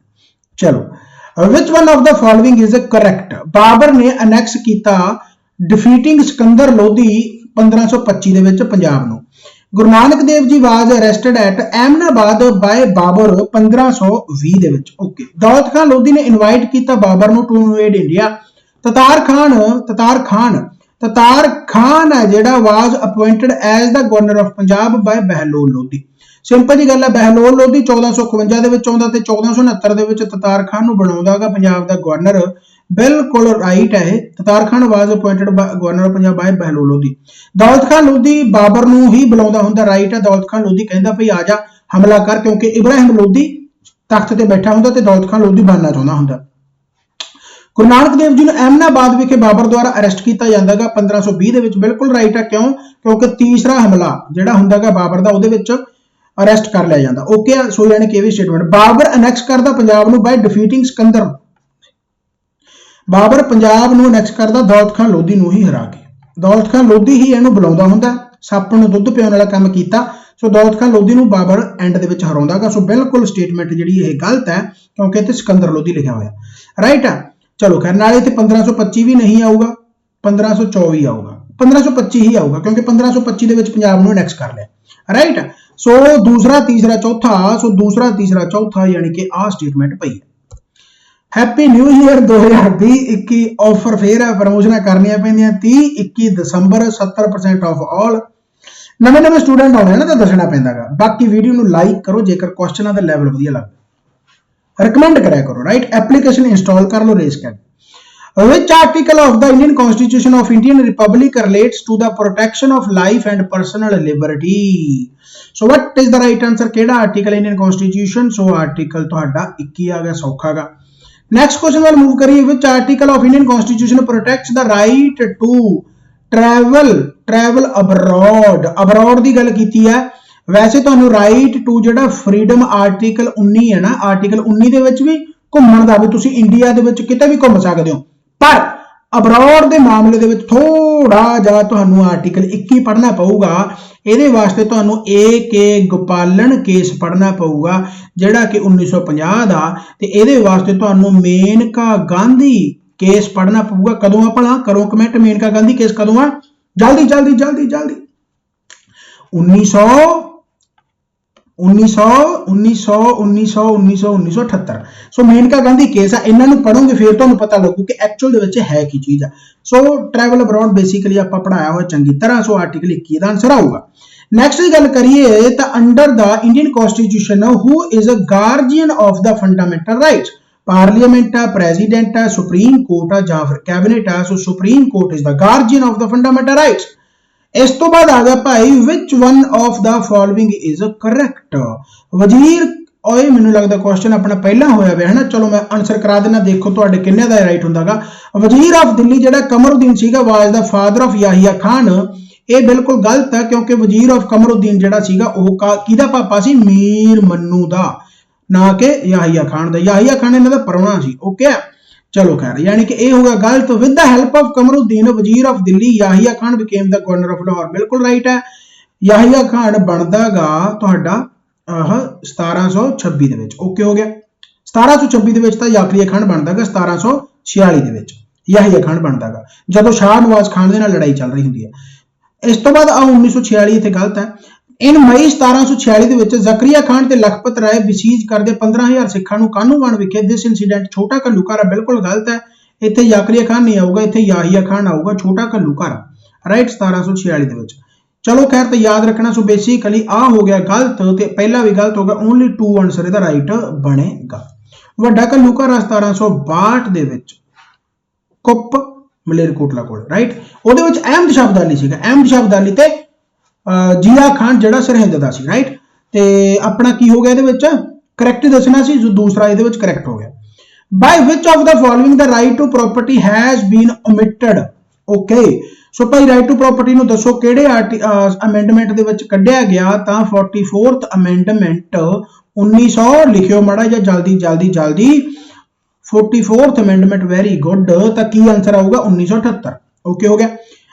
चलो which one of the following is correct Babur ने अनैक्स किया डिफीटिंग सिकंदर लोधी 1525 दे विच पंजाब नूं Guru Nanak Dev ji was arrested at Ahmedabad by Babur 1520 दे विच ओके दौलत खान लोधी ने इनवाइट किया बाबर नूं to invade India Tatar Khan है जिहड़ा was appointed as the governor of Punjab by Bahlol Lodhi simple जी गल है बहलोल लोधी 1451 दे विच आउंदा ते 1469 दे विच ततार खान नूं बनाउंदागा पंजाब दा गवर्नर बिल्कुल राइट है Tatar Khan was appointed governor of Punjab by Bahlol Lodhi Daulat Khan Lodhi Babar नूं ही बुलाउंदा हुंदा राइट है दौलत खान लोधी कहंदा भई आजा हमला कर क्योंकि इब्राहिम लोधी तख्त ते बैठा हुंदा ते दौलत खान लोधी बनना चाहुंदा हुंदा गुरु नानक देव जी ने अहमदाबाद विखे बाबर द्वारा अरेस्ट किया जांदागा 1520 दे विच बिल्कुल राइट है क्यों क्योंकि तीसरा हमला जिहड़ा हुंदागा बाबर दा उहदे विच अरेस्ट कर लिया जाता ओके सो यानी कि स्टेटमेंट बाबर अनैक्स करता पंजाब नूं बाय डिफीटिंग सिकंदर बाबर पंजाब नूं अनैक्स करता दौलत खान लोधी नूं ही हरा के दौलत खान लोधी ही इहनूं बुलाउंदा हुंदा सप नूं दुੱਧ पिआउण वाला काम कीता सो दौलत खान लोधी ਨੂੰ ਬਾਬਰ ਐਂਡ ਦੇ ਵਿੱਚ ਹਰਾਉਂਦਾਗਾ। ਸੋ ਬਿਲਕੁਲ ਸਟੇਟਮੈਂਟ ਜਿਹੜੀ ਇਹ ਗਲਤ ਹੈ ਕਿਉਂਕਿ ਇੱਥੇ ਸਿਕੰਦਰ ਲੋਧੀ ਲਿਖਿਆ ਹੋਇਆ ਰਾਈਟ ਆ। ਚਲੋ ਖੈਰ ਨਾਲੇ ਇੱਥੇ 1525 ਵੀ ਨਹੀਂ ਆਊਗਾ, 1524 ਆਊਗਾ, 1525 ਹੀ ਆਊਗਾ ਕਿਉਂਕਿ 1525 ਦੇ ਵਿੱਚ ਪੰਜਾਬ ਨੂੰ ਅਨੈਕਸ ਕਰ ਲਿਆ ਰਾਈਟ। ਸੋ ਦੂਸਰਾ ਤੀਸਰਾ ਚੌਥਾ, ਸੋ ਦੂਸਰਾ ਤੀਸਰਾ ਚੌਥਾ ਯਾਨੀ ਕਿ ਆਹ ਸਟੇਟਮੈਂਟ ਪਈ ਹੈ। हैप्पी न्यू ईयर 2020-21 ऑफर फेर है, प्रमोशन करनिया पैंदियां 30-21 दसंबर 70% ऑफ ऑल। नवे स्टूडेंट आने ना तो दसना पैंदागा। बाकी वीडियो नू लाइक करो जेकर क्वेश्चन का लैवल वधिया लगदा, रिकमेंड कराया करो राइट। एप्लीकेशन इंस्टॉल कर लो रेस कैड। Which article of the Indian Constitution of Indian Republic relates to the protection of life and personal liberty? So what is the right answer? केड़ा article Indian constitution? So article तुहाडा 21 आ गया, सौखा गा। Next question वाल move करिए। Which article of Indian constitution protects the right to travel abroad? Abroad की गल कीती है, वैसे तुहानू राइट टू जिहड़ा फ्रीडम आर्टिकल 19 है ना, आर्टिकल 19 दे विच भी घुम्मण दा, भी तुसीं इंडिया दे विच किते भी घुम सकदे हो, पर अब्रॉड के मामले दे विच थोड़ा जिहा तुहानू आर्टिकल 21 पढ़ना पऊगा। ਇਹਦੇ ਵਾਸਤੇ ਤੁਹਾਨੂੰ A.K. ਗੋਪਾਲਨ ਕੇਸ ਪੜ੍ਹਨਾ ਪਊਗਾ ਜਿਹੜਾ ਕਿ 1950 ਦਾ, ਤੇ ਇਹਦੇ ਵਾਸਤੇ ਤੁਹਾਨੂੰ ਮੇਨਕਾ ਗਾਂਧੀ ਕੇਸ ਪੜ੍ਹਨਾ ਪਊਗਾ। ਕਦੋਂ ਆ ਭਲਾ? ਕਰੋ ਕਮੈਂਟ, ਮੇਨਕਾ ਗਾਂਧੀ ਕੇਸ ਕਦੋਂ ਆ? ਜਲਦੀ ਜਲਦੀ ਜਲਦੀ ਜਲਦੀ। 1978। सो मेनका गांधी केस है, इन्हों पढ़ोगे फिर तुहानू पता लगू कि एक्चुअल दे विच है की चीज है। सो ट्रैवल अब्रॉड बेसिकली आप पढ़ाया हुआ चंगी तरह। सो आर्टिकल 21 का आंसर आऊगा। नैक्सट गल करिए तो under the Indian constitution who is a guardian of the fundamental rights? Parliament है, प्रेजिडेंट है, सुप्रीम कोर्ट है, या फिर कैबिनेट है? So supreme court is the guardian of the fundamental rights. इस तो बाद आ गया भाई which one of the following is correct? वजीर, ओए मैनू लगता क्वेश्चन अपना पहला होया है ना, चलो मैं आंसर करा देना। देखो तुहाडे किन्ने दा राइट हुंदागा। वजीर ऑफ दिल्ली जिहड़ा कमरुद्दीन सीगा was the father of Yahiya Khan. ये बिल्कुल गलत है क्योंकि वजीर ऑफ कमरुद्दीन जिहड़ा सीगा ओह किहदा पापा सी? मीर मन्नू दा, ना कि याहिया खान दा। याहिया खान इन्हां दा परौणा सी। ओके चलो खैर, यानी कि यह होगा गलत। With the help of Qamaruddin वजीर of Delhi Yahiya Khan became the governor of Lahore. बिल्कुल राइट है। याहिया खान बनदागा तुहाडा 1726 दे विच। ओके हो गया। 1726 दे विच तां याहिया खान बनदागा, 1746 दे विच याहिया खान बनदागा जदों शाह नवाज खान दे नाल लड़ाई चल रही हुंदी है। इस तो बाद 1946 इत्थे गलत है। इन मई 1746 ਦੇ ਵਿੱਚ ਜ਼ਕਰੀਆ ਖਾਨ ਤੇ ਲਖਪਤ ਰਾਏ ਬਸੀਜ ਕਰਦੇ 15000 ਸਿੱਖਾਂ ਨੂੰ ਕਾਨੂੰਵਾਨ ਵਿਖੇ। ਦਿਸ ਇਨਸੀਡੈਂਟ ਛੋਟਾ ਘੱਲੂਘਾਰਾ। ਬਿਲਕੁਲ ਗਲਤ ਹੈ। ਇੱਥੇ ਜ਼ਕਰੀਆ ਖਾਨ ਨਹੀਂ ਆਊਗਾ, ਇੱਥੇ ਯਾਹਿਆ ਖਾਨ ਆਊਗਾ, ਛੋਟਾ ਘੱਲੂਘਾਰਾ ਰਾਈਟ 1746 ਦੇ ਵਿੱਚ। ਚਲੋ ਖੈਰ ਤਾਂ ਯਾਦ ਰੱਖਣਾ। ਸੋ ਬੇਸਿਕਲੀ ਆ ਹੋ ਗਿਆ ਗਲਤ ਤੇ ਪਹਿਲਾ ਵੀ ਗਲਤ ਹੋਗਾ। ਓਨਲੀ 2 ਆਨਸਰ ਇਹਦਾ ਰਾਈਟ ਬਣੇਗਾ। ਵੱਡਾ ਘੱਲੂਘਾਰਾ 1762 ਦੇ ਵਿੱਚ ਕੁੱਪ ਮਲੇਰਕੋਟਲਾ ਕੋਲ ਰਾਈਟ। ਉਹਦੇ ਵਿੱਚ ਅਹਿਮਦ ਸ਼ਾਹ ਅਬਦਾਲੀ ਸੀਗਾ। ਅਹਿਮਦ ਸ਼ਾਹ ਅਬਦਾਲੀ ਤੇ जिया खान जिहड़ा सरहिंद दा सी राइट। ते अपना की हो गया इहदे विच करैक्ट दसना सी, जो दूसरा इहदे विच करैक्ट हो गया। By which of the following the right to property has been omitted? Okay so भाई राइट टू प्रॉपर्टी नूं दसो किहड़े अमेंडमेंट दे विच कढिया गया? तां 44th अमेंडमेंट 1900 लिखियो माड़ा जिहा जल्दी जल्दी जल्दी। 44th amendment very good. तां की आंसर आऊगा? 1978। ओके हो गया,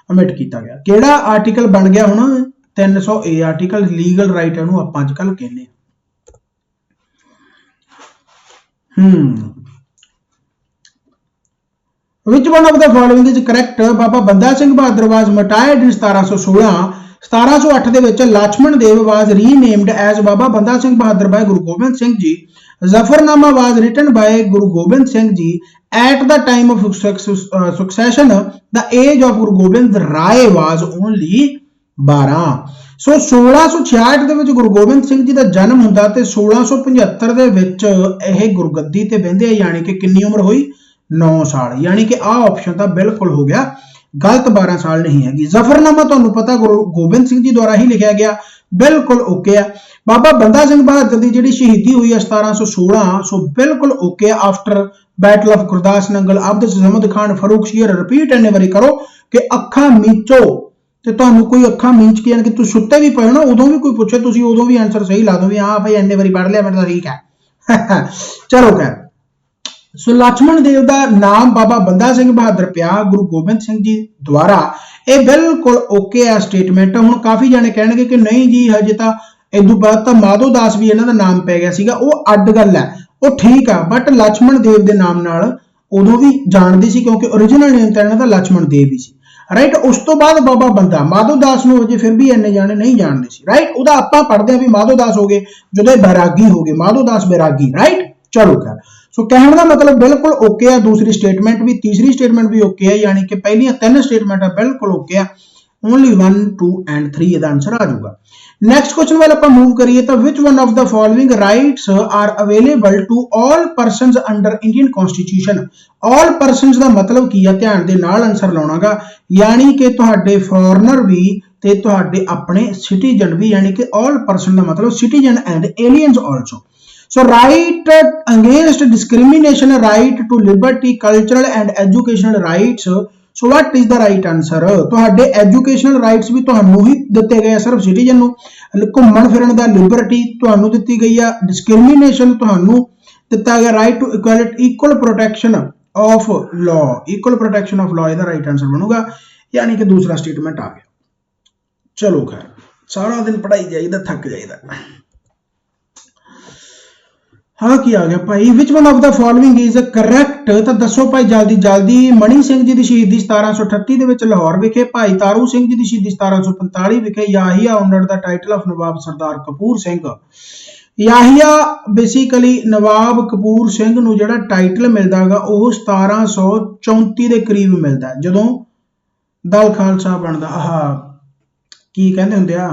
ओमिट किया गया। किहड़ा आर्टिकल बन गया हुण? 300A आर्टिकल लीगल राइट है आपां अजकल कहने। Which one of the following is correct? Baba Banda Singh Bahadur was मटायर्ड इन 1716। 1708 ਦੇ ਵਿੱਚ लक्ष्मण देव was renamed as Baba Banda Singh Bahadur bye Guru Gobind Singh ji. Zafarnama was written by Guru Gobind Singh ji. At the time of succession, the age of Guru Gobind Rai was only 12। सो 1666 ਦੇ ਵਿੱਚ ਗੁਰੂ ਗੋਬਿੰਦ ਸਿੰਘ ਜੀ ਦਾ ਜਨਮ ਹੁੰਦਾ ਤੇ 1675 ਦੇ ਵਿੱਚ ਇਹ ਗੁਰਗੱਦੀ ਤੇ ਬਹਿੰਦੇ ਆ। यानी कि कितनी उम्र हुई? 9 साल। यानी कि आ ऑप्शन ਤਾਂ बिल्कुल हो गया गलत। 12 साल नहीं हैगी। जफरनामा ਤੁਹਾਨੂੰ पता गुरु गोबिंद सिंह जी द्वारा ही लिखा गया। बिल्कुल ओके है। बाबा बंदा सिंह बहादुर की जिहड़ी शहीदी हुई है 1716। सो बिल्कुल okay. After battle of Gurdas Nangal Abd Samad Khan Farrukh Sher. Repeat इन्ने बारी करो कि अखा मीचो ਤੇ ਤੁਹਾਨੂੰ ਕੋਈ ਅੱਖਾਂ ਮੀਚ ਕੇ, ਯਾਨੀ ਕਿ ਤੁਸੀਂ ਸੁੱਤੇ ਵੀ ਪਏ ਨਾ, ਉਦੋਂ ਵੀ ਕੋਈ ਪੁੱਛੇ ਤੁਸੀਂ ਉਦੋਂ ਵੀ ਆਨਸਰ ਸਹੀ ਲਾ ਦੋ ਵੀ ਹਾਂ ਭਾਈ ਇੰਨੇ ਵਾਰੀ ਪੜ ਲਿਆ ਮੈਂ ਤਾਂ ਠੀਕ ਹੈ। ਚਲੋ ਖੈਰ सो लक्ष्मण देव का नाम बाबा बंदा सिंह बहादुर पिया गुरु गोबिंद सिंह जी द्वारा, ये बिल्कुल ओके है स्टेटमेंट। हुण काफ़ी जाने कहणगे कि नहीं जी हजे तो इदों बाद तो माधो दास भी इन्हां दा नाम पै गया सीगा, वो अड्ड गल है, वो ठीक है, बट लक्ष्मण देव के नाम नाल उदों भी जानते सी क्योंकि ओरिजिनल नेम तो इन्हां दा लक्ष्मण देव ही सी, राइट। उस तो बाद बाबा बंदा, माधो दास नूं अजे फिर भी इन्ने जाने नहीं जानते सी, राइट। उहदा आपां पढ़दे भी माधो दास हो गए, जदों बैरागी हो गए, माधो दास बैरागी, राइट। चलो खैर, सो कहने का मतलब बिल्कुल ओके है, दूसरी स्टेटमेंट भी, तीसरी स्टेटमेंट भी ओके है, यानी कि पहली तीन स्टेटमेंट बिल्कुल ओके है। ओनली 1 2 एंड 3 इसका आंसर आ जाऊगा। नेक्स्ट क्वेश्चन वाल आप मूव करिए तो which one of the following rights are available to all persons under Indian constitution. All persons का मतलब की है, ध्यान दे नाल आंसर लाउणागा, यानी कि तुहाडे फॉरनर भी ते तुहाडे अपने सिटीजन भी, यानी कि ऑल पर्सन का मतलब citizen and aliens also. So right against discrimination, right to liberty, cultural and educational rights. So what is the right answer? ਤੁਹਾਡੇ educational rights भी ਤੁਹਾਨੂੰ ही ਦਿੱਤੇ ਗਏ ਸਿਰਫ citizen ਨੂੰ, ਘੁੰਮਣ ਫਿਰਨ ਦਾ liberty ਤੁਹਾਨੂੰ ਦਿੱਤੀ ਗਈ ਆ, discrimination ਤੁਹਾਨੂੰ ਦਿੱਤਾ ਗਿਆ right to equality, equal protection of law, equal protection of law ਇਹਦਾ right answer ਬਣੂਗਾ, यानी कि दूसरा statement आ गया। चलो खैर, सारा दिन पढ़ाई जाइदा, थक जाइदा। हाँ की आ गया भाई, which one of the following is correct, तो दसो भाई जल्दी जल्दी। मणि सिंह जी की शहीदी 1738 ਦੇ ਵਿੱਚ ਲਾਹੌਰ ਵਿਖੇ, ਭਾਈ ਤਾਰੂ ਸਿੰਘ ਜੀ ਦੀ ਸ਼ਹੀਦੀ 1745 ਵਿਖੇ, Yahiya under the title of Nawab Sardar Kapur Singh. Yahiya basically Nawab Kapur Singh ਨੂੰ ਜਿਹੜਾ ਟਾਈਟਲ ਮਿਲਦਾ ਹੈਗਾ ਉਹ 1734 ਦੇ ਕਰੀਬ ਮਿਲਦਾ ਹੈ, ਜਦੋਂ ਦਲ ਖਾਲਸਾ ਬਣਦਾ। ਆਹ ਕੀ ਕਹਿੰਦੇ ਹੁੰਦੇ ਆ,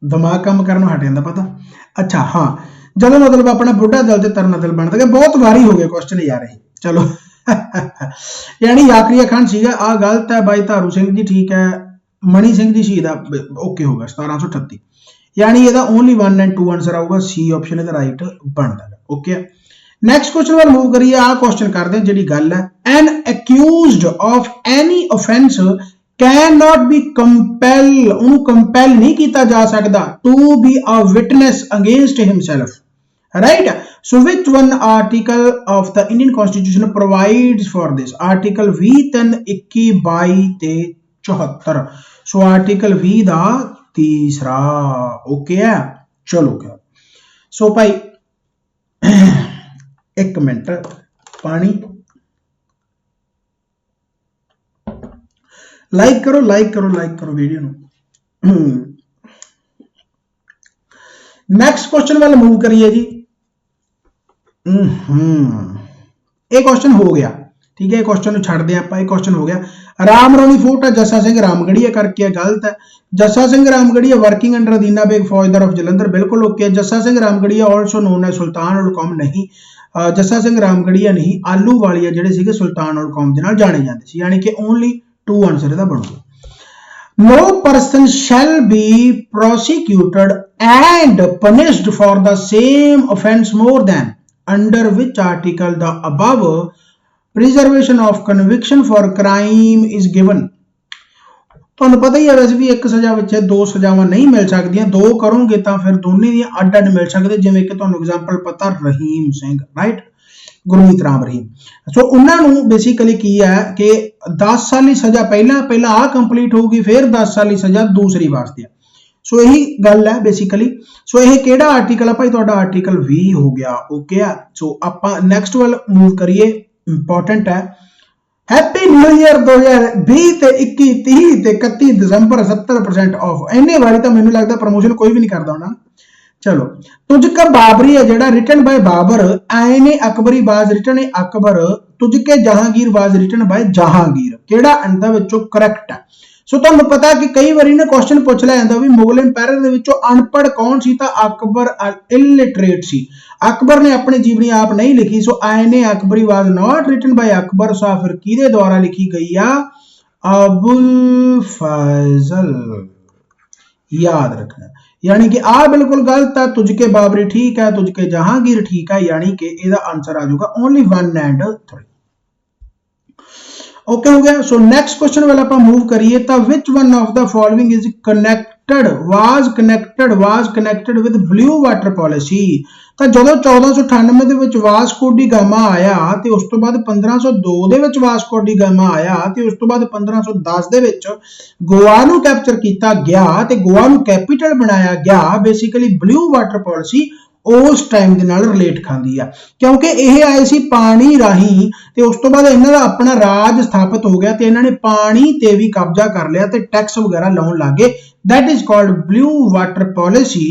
ਦਿਮਾਗ ਕੰਮ ਕਰਨ ਹਟ ਜਾਂਦਾ ਪਤਾ। ਅੱਛਾ हाँ, ਜਦੋਂ मतलब अपना बुढ़ा दल से तरना दल बनता है, बहुत वारी हो गया क्वेश्चन यार ये। चलो यानी याकरिया खान सीगा, आ गलत है, भाई तारू सिंह जी ठीक है, मणि सिंह जी शहीद ओके होगा 1738, यानी ये ओनली 1 एंड 2 आंसर आऊगा, सी ऑप्शन ਇਹਦਾ राइट बनता है। ओके, नेक्स्ट क्वेश्चन वाल मूव करिए। आ क्वेश्चन करते हैं जी गल है, an accused of any offence can not be compel, उन्होंने कंपेल नहीं किया जा सकता to be a witness against himself, right. So which one article of the Indian constitution provides for this? Article 20 21 22 ते 74। सो आर्टिकल 20 दा तीसरा, okay है। चलो क्या, सो भाई एक मिनट पानी, लाइक करो लाइक करो लाइक करो वीडियो ਨੂੰ। नेक्स्ट क्वेश्चन वाल मूव करिए जी। एक क्वेश्चन हो गया, ठीक है, क्वेश्चन छड्डदे आपां, एक क्वेश्चन हो गया। राम रौनी फोर्ट है जस्सा सिंह रामगढ़िया करके गलत है। जस्सा सिंह रामगढ़िया वर्किंग अंडर अदीना बेग फौजदार ऑफ जलंधर, बिल्कुल ओके है। जस्सा सिंह रामगढ़िया ऑल्सो नोन है सुल्तान उल कौम, नहीं जस्सा सिंह रामगढ़िया नहीं, आलू वालिया जिहड़े सीगे सुल्तान उल कौम दे नाल जाने जांदे सी, यानी कि ओनली 2 आंसर इहदा बनूगा। No person shall be prosecuted and punished for the same offence more than, under which article the above preservation of conviction for crime is given। ਤੁਹਾਨੂੰ ਪਤਾ ਹੀ ਹੈ ਵੈਸੇ ਵੀ ਇੱਕ ਸਜ਼ਾ ਵਿੱਚ 2 ਸਜ਼ਾਵਾਂ ਨਹੀਂ ਮਿਲ ਸਕਦੀਆਂ, 2 ਕਰੋਗੇ ਤਾਂ ਫਿਰ ਦੋਨੇ ਦੀਆਂ ਅੱਡ ਅੱਡ ਮਿਲ ਸਕਦੇ, ਜਿਵੇਂ ਕਿ ਤੁਹਾਨੂੰ ਐਗਜ਼ਾਮਪਲ ਪਤਾ ਰਹੀਮ ਸਿੰਘ, ਰਾਈਟ, ਗੁਰਮੀਤ ਰਾਮ ਰਹੀਮ। ਸੋ ਉਹਨਾਂ ਨੂੰ ਬੇਸਿਕਲੀ ਕੀ ਹੈ ਕਿ 10 ਸਾਲ ਦੀ ਸਜ਼ਾ ਪਹਿਲਾਂ ਆ ਕੰਪਲੀਟ ਹੋਊਗੀ, ਫਿਰ 10 ਸਾਲ ਦੀ ਸਜ਼ਾ ਦੂਸਰੀ ਵਾਸਤੇ। ਸੋ ਇਹੀ ਗੱਲ ਹੈ ਬੇਸਿਕਲੀ। ਸੋ ਇਹ ਕਿਹੜਾ ਆਰਟੀਕਲ ਆ ਭਾਈ? ਤੁਹਾਡਾ ਆਰਟੀਕਲ 20 ਹੋ ਗਿਆ, ओके ਆ। ਸੋ ਆਪਾਂ ਨੈਕਸਟ ਵੱਲ मूव करिए, इंपॉर्टेंट है। हैप्पी न्यू ईयर 2020 ਤੇ 21 30 ਤੇ 31 ਦਸੰਬਰ 70% ਆਫ। ਇੰਨੇ ਵਾਰੀ ਤਾਂ ਮੈਨੂੰ ਲੱਗਦਾ ਪ੍ਰਮੋਸ਼ਨ ਕੋਈ ਵੀ ਨਹੀਂ ਕਰਦਾ ਹੋਣਾ। चलो, तुझका बाबरी है जेड़ा रिटन बाय बाबर, आयने अकबरी बाज रिटन है अकबर, तुझके जहांगीर बाज रिटन बाय जहांगीर, केड़ा अंदा विचों करैक्ट है? सो तुहानूं पता कि कई बारी ना क्वेश्चन पूछ लिया जांदा वी मुगल एम्पायर दे विचों अनपढ़ कौन सी, तां अकबर इलिटरेट सी, अकबर ने अपनी जीवनी आप नहीं लिखी। So Ain Akbari was not written by Akbar, so फिर किहदे द्वारा लिखी गई आ? अबुल फजल, याद रखना। यानी कि आ बिल्कुल गलत है, तुझके बाबरी ठीक है, तुझके जहांगीर ठीक है, यानी कि इसका आंसर आ जाएगा ओनली 1 एंड 3। ओके हो गया। सो नेक्स्ट क्वेश्चन वाला आप मूव करिए तो which one of the following is connect connected with blue water policy. ਤਾਂ ਜਦੋਂ 1498 ਦੇ ਵਿੱਚ ਵਾਸਕੋ ਡੀ ਗਾਮਾ ਆਇਆ ਤੇ ਉਸ ਤੋਂ ਬਾਅਦ 1502 ਦੇ ਵਿੱਚ ਵਾਸਕੋ ਡੀ ਗਾਮਾ ਆਇਆ ਤੇ ਉਸ ਤੋਂ ਬਾਅਦ 1510 ਦੇ ਵਿੱਚ ਗੋਆ ਨੂੰ ਕੈਪਚਰ ਕੀਤਾ ਗਿਆ ਤੇ ਗੋਆ ਨੂੰ ਕੈਪੀਟਲ ਬਣਾਇਆ ਗਿਆ। ਬੇਸਿਕਲੀ ਬਲੂ ਵਾਟਰ ਪਾਲਿਸੀ ਉਸ ਟਾਈਮ ਦੇ ਨਾਲ ਰਿਲੇਟ ਖਾਂਦੀ ਆ, ਕਿਉਂਕਿ ਇਹ ਆਏ ਸੀ ਪਾਣੀ ਰਾਹੀਂ ਤੇ ਉਸ ਤੋਂ ਬਾਅਦ ਇਹਨਾਂ ਦਾ ਆਪਣਾ ਰਾਜ ਸਥਾਪਿਤ ਹੋ ਗਿਆ ਤੇ ਇਹਨਾਂ ਨੇ ਪਾਣੀ ਤੇ ਵੀ ਕਬਜ਼ਾ ਕਰ ਲਿਆ ਤੇ ਟੈਕਸ ਵਗੈਰਾ ਲਾਉਣ ਲੱਗੇ। that is called blue water policy।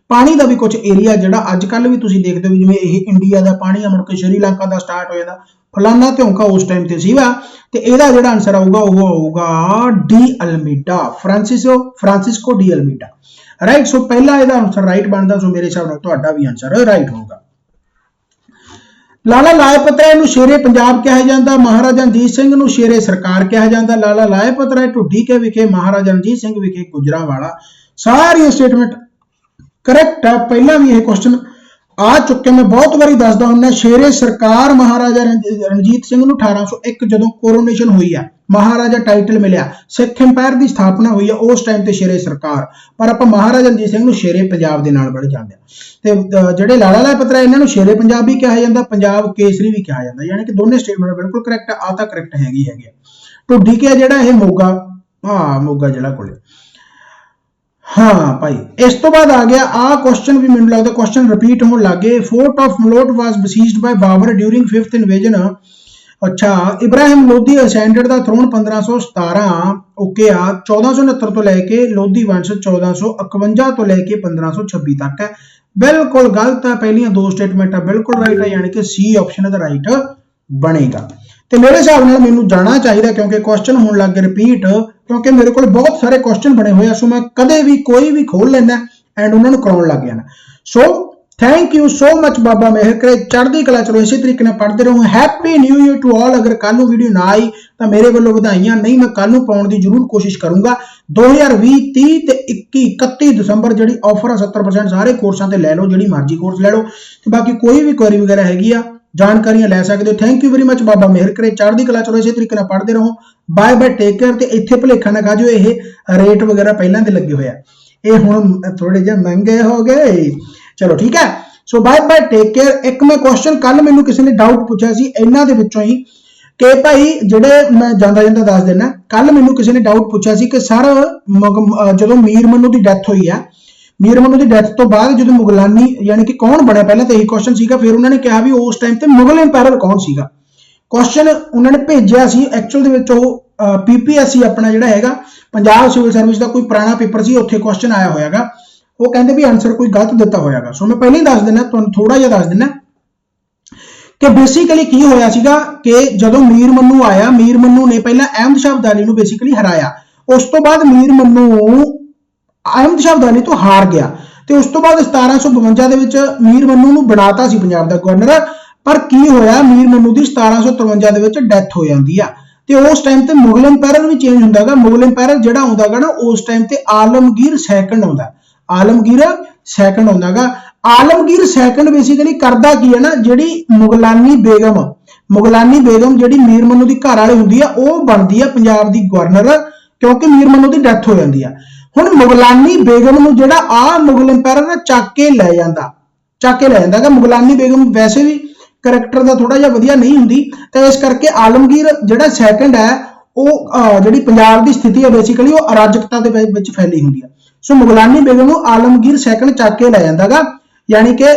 ਪਾਣੀ ਦਾ ਵੀ ਕੁਝ ਏਰੀਆ ਜਿਹੜਾ ਅੱਜ ਕੱਲ ਵੀ ਤੁਸੀਂ ਦੇਖਦੇ ਹੋ, ਜਿਵੇਂ ਇਹ ਇੰਡੀਆ ਦਾ ਪਾਣੀ ਆ, ਮੁੜ ਕੇ ਸ਼੍ਰੀਲੰਕਾ ਦਾ ਸਟਾਰਟ ਹੋ ਜਾਂਦਾ, ਫਲਾਨਾ ਧੌਂਕਾ ਉਸ ਟਾਈਮ ਤੇ ਸੀਗਾ। ਤੇ ਇਹਦਾ ਜਿਹੜਾ ਆਨਸਰ ਆਊਗਾ ਉਹ ਆਊਗਾ ਡੀ ਅਲਮੀਡਾ, ਫ੍ਰਾਂਸਿਸਕੋ ਡੀ ਅਲਮੀਡਾ, ਰਾਈਟ। ਸੋ ਪਹਿਲਾ ਇਹਦਾ ਆਨਸਰ ਰਾਈਟ ਬਣਦਾ। ਸੋ ਮੇਰੇ ਹਿਸਾਬ ਨਾਲ ਤੁਹਾਡਾ ਵੀ ਆਨਸਰ ਰਾਈਟ ਹੋਊਗਾ। ਲਾਲਾ ਲਾਜਪਤ ਰਾਏ ਨੂੰ ਸ਼ੇਰੇ ਪੰਜਾਬ ਕਿਹਾ ਜਾਂਦਾ, ਮਹਾਰਾਜਾ ਰਣਜੀਤ ਸਿੰਘ ਨੂੰ ਸ਼ੇਰੇ ਸਰਕਾਰ ਕਿਹਾ ਜਾਂਦਾ। ਲਾਲਾ ਲਾਜਪਤ ਰਾਏ ਢੁੱਡੀਕੇ ਵਿਖੇ, ਮਹਾਰਾਜਾ ਰਣਜੀਤ ਸਿੰਘ ਵਿਖੇ ਗੁਜਰਾਂਵਾਲਾ। ਸਾਰੀ ਸਟੇਟਮੈਂਟ ਕਰੈਕਟ ਹੈ। ਪਹਿਲਾਂ ਵੀ ਇਹ ਕੁਐਸਚਨ ਆ ਚੁੱਕੇ, ਮੈਂ ਬਹੁਤ ਵਾਰੀ ਦੱਸਦਾ ਹੁੰਦਾ। ਸ਼ੇਰੇ ਸਰਕਾਰ ਮਹਾਰਾਜਾ ਰਣਜੀਤ ਸਿੰਘ ਨੂੰ 1801 ਜਦੋਂ ਕੋਰੋਨੇਸ਼ਨ ਹੋਈ ਆ, ਮਹਾਰਾਜਾ ਟਾਈਟਲ ਮਿਲਿਆ, ਸਿੱਖ ਇੰਪਾਇਰ ਦੀ ਸਥਾਪਨਾ ਹੋਈ ਆ, ਉਸ ਟਾਈਮ ਤੇ ਸ਼ੇਰੇ ਸਰਕਾਰ, ਪਰ ਆਪਾਂ ਮਹਾਰਾਜਾ ਰਣਜੀਤ ਸਿੰਘ ਨੂੰ ਸ਼ੇਰੇ ਪੰਜਾਬ ਦੇ ਨਾਲ ਬੜੇ ਜਾਂਦੇ ਆ। ਤੇ ਜਿਹੜੇ ਲਾਲਾ ਲਾਜਪਤ ਰਾਏ ਇਹਨਾਂ ਨੂੰ ਸ਼ੇਰੇ ਪੰਜਾਬ ਵੀ ਕਿਹਾ ਜਾਂਦਾ, ਪੰਜਾਬ ਕੇਸਰੀ ਵੀ ਕਿਹਾ ਜਾਂਦਾ, ਯਾਨੀ ਕਿ ਦੋਨੇ ਸਟੇਟਮੈਂਟ ਬਿਲਕੁਲ ਕਰੈਕਟ ਆ। ਤਾਂ ਕਰੈਕਟ ਹੈਗੇ ਢੁੱਡੀਕੇ ਜਿਹੜਾ ਇਹ ਮੋਗਾ ਜ਼ਿਲ੍ਹਾ ਕੋਲੇ। ਹਾਂ ਭਾਈ, ਇਸ ਤੋਂ ਬਾਅਦ ਆ ਗਿਆ ਆ ਕੁਐਸਚਨ ਵੀ ਮੈਨੂੰ ਲੱਗਦਾ ਕੁਐਸਚਨ ਰਿਪੀਟ ਹੋਣ ਲੱਗੇ। Fort of Malot was besieged by Babur during 5th invasion. ਅੱਛਾ, Ibrahim Lodhi ascended the throne 1517 okay ਆ। 1469 ਤੋਂ ਲੈ ਕੇ ਲੋਧੀ ਵੰਸ਼ 1451 ਤੋਂ ਲੈ ਕੇ 1526 ਤੱਕ ਹੈ। ਬਿਲਕੁਲ ਗਲਤ ਹੈ, ਪਹਿਲੀਆਂ ਦੋ ਸਟੇਟਮੈਂਟਾਂ ਬਿਲਕੁਲ ਰਾਈਟ ਹੈ, ਯਾਨੀ ਕਿ ਸੀ ਆਪਸ਼ਨ ਦਾ ਰਾਈਟ ਬਣੇਗਾ। ਤੇ ਮੇਰੇ ਹਿਸਾਬ ਨਾਲ ਮੈਨੂੰ ਜਾਣਾ ਚਾਹੀਦਾ, ਕਿਉਂਕਿ ਕੁਐਸਚਨ ਹੋਣ ਲੱਗ ਗਏ ਰਿਪੀਟ, ਕਿਉਂਕਿ ਮੇਰੇ ਕੋਲ ਬਹੁਤ ਸਾਰੇ ਕੁਐਸਚਨ ਬਣੇ ਹੋਏ ਆ। ਸੋ ਮੈਂ ਕਦੇ ਵੀ ਕੋਈ ਵੀ ਖੋਲ ਲੈਣਾ ਐਂਡ ਉਹਨਾਂ ਨੂੰ ਕਰਾਉਣ ਲੱਗ ਜਾਣਾ। So thank you so much, ਬਾਬਾ ਮਿਹਰ ਕਰੇ, ਚੜ੍ਹਦੀ ਕਲਾ ਚਲੋ ਇਸੇ ਤਰੀਕੇ ਨਾਲ ਪੜ੍ਹਦੇ ਰਹੋ। Happy new year to all. ਅਗਰ ਕੱਲ ਨੂੰ ਵੀਡੀਓ ਨਾ ਆਈ ਤਾਂ ਮੇਰੇ ਵੱਲੋਂ ਵਧਾਈਆਂ, ਨਹੀਂ ਮੈਂ ਕੱਲ ਨੂੰ ਪਾਉਣ ਦੀ ਜ਼ਰੂਰ ਕੋਸ਼ਿਸ਼ ਕਰੂੰਗਾ। 2020 30 ਤੇ 31 ਦਸੰਬਰ ਜਿਹੜੀ ਆਫਰ ਆ 70% ਸਾਰੇ ਕੋਰਸਾਂ ਤੇ ਲੈ ਲਓ, ਜਿਹੜੀ ਮਰਜ਼ੀ ਕੋਰਸ ਲੈ ਲਓ। ਤੇ ਬਾਕੀ ਕੋਈ ਵੀ ਕੁਐਰੀ ਵਗੈਰਾ ਹੈਗੀ ਆ, ਜਾਣਕਾਰੀਆਂ ਲੈ ਸਕਦੇ ਹੋ। ਥੈਂਕ ਯੂ ਵੈਰੀ ਮਚ, ਬਾਬਾ ਮਿਹਰ ਕਰੇ, ਚੜ੍ਹਦੀ ਕਲਾ ਚਲੋ ਇਸੇ ਤਰੀਕੇ ਨਾਲ ਪੜ੍ਹਦੇ ਰਹੋ। Bye bye, take care. ਤੇ ਇੱਥੇ ਭੁਲੇਖਾ ਨਾ ਖਾਜੋ, ਇਹ ਰੇਟ ਵਗੈਰਾ ਪਹਿਲਾਂ ਦੇ ਲੱਗੇ ਹੋਏ ਆ, ਇਹ ਹੁਣ ਥੋੜੇ ਜਿਹੇ ਮਹਿੰਗੇ ਹੋ ਗਏ। ਚਲੋ ਠੀਕ ਹੈ, so bye bye, take care. ਇੱਕ ਮੈਂ ਕੁਐਸਚਨ ਕੱਲ ਮੈਨੂੰ ਕਿਸੇ ਨੇ ਡਾਊਟ ਪੁੱਛਿਆ ਸੀ ਇਹਨਾਂ ਦੇ ਵਿੱਚੋਂ ਹੀ, ਕਿ ਭਾਈ ਜਿਹੜੇ ਮੈਂ ਜਾਂਦਾ ਦੱਸ ਦੇਣਾ, ਕੱਲ ਮੈਨੂੰ ਕਿਸੇ ਨੇ ਡਾਊਟ ਪੁੱਛਿਆ ਸੀ ਕਿ ਸਰ ਜਦੋਂ ਮੀਰ ਮਨੂੰ ਦੀ ਡੈਥ ਹੋਈ ਆ, ਮੀਰ ਮਨੂੰ ਦੀ ਡੈਥ ਤੋਂ ਬਾਅਦ ਜਦੋਂ ਮੁਗਲਾਨੀ ਯਾਨੀ ਕਿ ਕੌਣ ਬਣਿਆ, ਪਹਿਲਾਂ ਤਾਂ ਇਹੀ ਕੁਐਸਚਨ ਸੀਗਾ। ਫਿਰ ਉਹਨਾਂ ਨੇ ਕਿਹਾ ਵੀ ਉਸ ਟਾਈਮ ਤੇ ਮੁਗਲ ਇੰਪਾਇਰ ਕੌਣ ਸੀਗਾ। ਕੁਐਸਚਨ ਉਹਨਾਂ ਨੇ ਭੇਜਿਆ ਸੀ, ਐਕਚੁਅਲ ਦੇ ਵਿੱਚ ਉਹ PPSC ਆਪਣਾ ਜਿਹੜਾ ਹੈਗਾ ਪੰਜਾਬ ਸਿਵਲ ਸਰਵਿਸ ਦਾ ਕੋਈ ਪੁਰਾਣਾ ਪੇਪਰ ਸੀ, ਉੱਥੇ ਕੁਐਸਚਨ ਆਇਆ ਹੋਇਆਗਾ। ਉਹ ਕਹਿੰਦੇ ਵੀ ਆਨਸਰ ਕੋਈ ਗਲਤ ਦਿੱਤਾ ਹੋਇਆਗਾ। ਸੋ ਮੈਂ ਪਹਿਲਾਂ ਹੀ ਦੱਸ ਦਿੰਦਾ, ਤੁਹਾਨੂੰ ਥੋੜਾ ਜਿਹਾ ਦੱਸ ਦਿੰਦਾ ਕਿ ਬੇਸਿਕਲੀ ਕੀ ਹੋਇਆ ਸੀਗਾ ਕਿ ਜਦੋਂ ਮੀਰ ਮਨੂੰ ਆਇਆ, ਮੀਰ ਮਨੂੰ ਨੇ ਪਹਿਲਾਂ ਅਹਿਮਦ ਸ਼ਾਹ ਅਬਦਾਲੀ ਨੂੰ ਬੇਸਿਕਲੀ ਹਰਾਇਆ। ਉਸ ਤੋਂ ਬਾਅਦ ਮੀਰ ਮਨੂੰ ਅਹਿਮਦ ਸ਼ਾਹ ਅਬਦਾਲੀ ਤੋਂ ਹਾਰ ਗਿਆ ਤੇ ਉਸ ਤੋਂ ਬਾਅਦ 1752 ਦੇ ਵਿੱਚ ਮੀਰ ਮਨੂੰ ਨੂੰ ਬਣਾਤਾ ਸੀ ਪੰਜਾਬ ਦਾ ਗਵਰਨਰ। ਪਰ ਕੀ ਹੋਇਆ, ਮੀਰ ਮਨੂੰ ਦੀ 1753 ਦੇ ਵਿੱਚ ਡੈਥ ਹੋ ਜਾਂਦੀ ਆ ਤੇ ਉਸ ਟਾਈਮ ਤੇ ਮੁਗਲ ਇੰਪਾਇਰ ਵੀ ਚੇਂਜ ਹੁੰਦਾਗਾ। ਮੁਗਲ ਇੰਪਾਇਰ ਜਿਹੜਾ ਆਉਂਦਾਗਾ ਨਾ ਉਸ ਟਾਈਮ ਤੇ ਆਲਮਗੀਰ ਸੈਕੰਡ ਆਉਂਦਾ, ਆਲਮਗੀਰ ਸੈਕੰਡ ਆਉਂਦਾਗਾ। ਆਲਮਗੀਰ ਸੈਕੰਡ ਬੇਸਿਕਲੀ ਕਰਦਾ ਕੀ ਹੈ ਨਾ, ਜਿਹੜੀ ਮੁਗਲਾਨੀ ਬੇਗਮ ਜਿਹੜੀ ਮੀਰ ਮਨੂੰ ਦੀ ਘਰ ਵਾਲੀ ਹੁੰਦੀ ਆ, ਉਹ ਬਣਦੀ ਆ ਪੰਜਾਬ ਦੀ ਗਵਰਨਰ, ਕਿਉਂਕਿ ਮੀਰ ਮਨੂੰ ਦੀ ਡੈਥ ਹੋ ਜਾਂਦੀ ਆ। ਹੁਣ ਮੁਗਲਾਨੀ ਬੇਗਮ ਨੂੰ ਜਿਹੜਾ ਆ ਮੁਗਲ ਇੰਪਾਇਰ ਨਾ ਚੱਕ ਕੇ ਲੈ ਜਾਂਦਾ ਮੁਗਲਾਨੀ ਬੇਗਮ ਵੈਸੇ ਵੀ ਕਰੈਕਟਰ ਦਾ ਥੋੜਾ ਜਿਹਾ ਵਧੀਆ ਨਹੀਂ ਹੁੰਦੀ, ਤੇ ਇਸ ਕਰਕੇ ਆਲਮਗੀਰ ਜਿਹੜਾ ਸੈਕੰਡ ਹੈ ਉਹ ਜਿਹੜੀ ਪੰਜਾਬ ਦੀ ਸਥਿਤੀ ਹੈ ਬੇਸਿਕਲੀ ਉਹ ਅਰਾਜਕਤਾ ਦੇ ਵਿੱਚ ਫੈਲੀ ਹੁੰਦੀ ਹੈ। ਸੋ ਮੁਗਲਾਨੀ ਬੇਗਮ ਨੂੰ ਆਲਮਗੀਰ ਸੈਕੰਡ ਚੱਕ ਕੇ ਲੈ ਜਾਂਦਾਗਾ, ਯਾਨੀ ਕਿ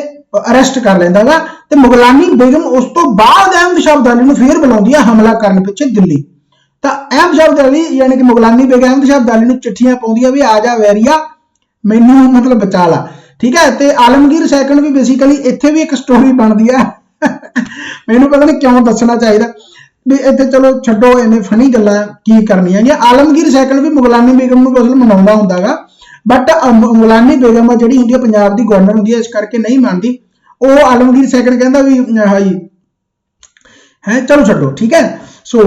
ਅਰੈਸਟ ਕਰ ਲੈਂਦਾਗਾ। ਤੇ ਮੁਗਲਾਨੀ ਬੇਗਮ ਉਸ ਤੋਂ ਬਾਅਦ ਅਹਿਮਦ ਸ਼ਾਹ ਅਬਦਾਲੀ ਨੂੰ ਫੇਰ ਬੁਲਾਉਂਦੀ ਹੈ ਹਮਲਾ ਕਰਨ ਪਿੱਛੇ ਦਿੱਲੀ। ਤਾਂ ਅਹਿਮਦ ਸ਼ਾਹ ਅਬਦਾਲੀ ਯਾਨੀ ਕਿ ਮੁਗਲਾਨੀ ਬੇਗਮ ਅਹਿਮਦ ਸ਼ਾਹ ਅਬਦਾਲੀ ਨੂੰ ਚਿੱਠੀਆਂ ਪਾਉਂਦੀ ਆ ਵੀ ਆ ਜਾ ਵੈਰੀਆ, ਮੈਨੂੰ ਮਤਲਬ ਬਚਾ ਲਾ, ਠੀਕ ਹੈ। ਤੇ ਆਲਮਗੀਰ ਸੈਕੰਡ ਵੀ ਬੇਸਿਕਲੀ ਇੱਥੇ ਵੀ ਇੱਕ ਸਟੋਰੀ ਬਣਦੀ ਆ ਮੈਨੂੰ ਪਤਾ ਨਹੀਂ ਕਿਉਂ ਦੱਸਣਾ ਚਾਹੀਦਾ ਵੀ ਇੱਥੇ, ਚਲੋ ਛੱਡੋ ਇਹਨੇ ਫਨੀ ਗੱਲਾਂ ਕੀ ਕਰਨੀਆਂ ਨੇ। ਆਲਮਗੀਰ ਸੈਕੰਡ ਵੀ ਮੁਗਲਾਨੀ ਬੇਗਮ ਨੂੰ ਅਸਲ ਮਨਾਉਂਦਾ ਹੁੰਦਾਗਾ, ਬਟ ਮੁਗਲਾਨੀ ਬੇਗਮ ਜਿਹੜੀ ਹੁੰਦੀ ਹੈ ਪੰਜਾਬ ਦੀ ਗਵਰਨਰ ਹੁੰਦੀ ਹੈ, ਇਸ ਕਰਕੇ ਨਹੀਂ ਮੰਨਦੀ। ਉਹ ਆਲਮਗੀਰ ਸੈਕੰਡ ਕਹਿੰਦਾ ਵੀ ਹਾਈ ਹੈ, ਚਲੋ ਛੱਡੋ, ਠੀਕ ਹੈ। ਸੋ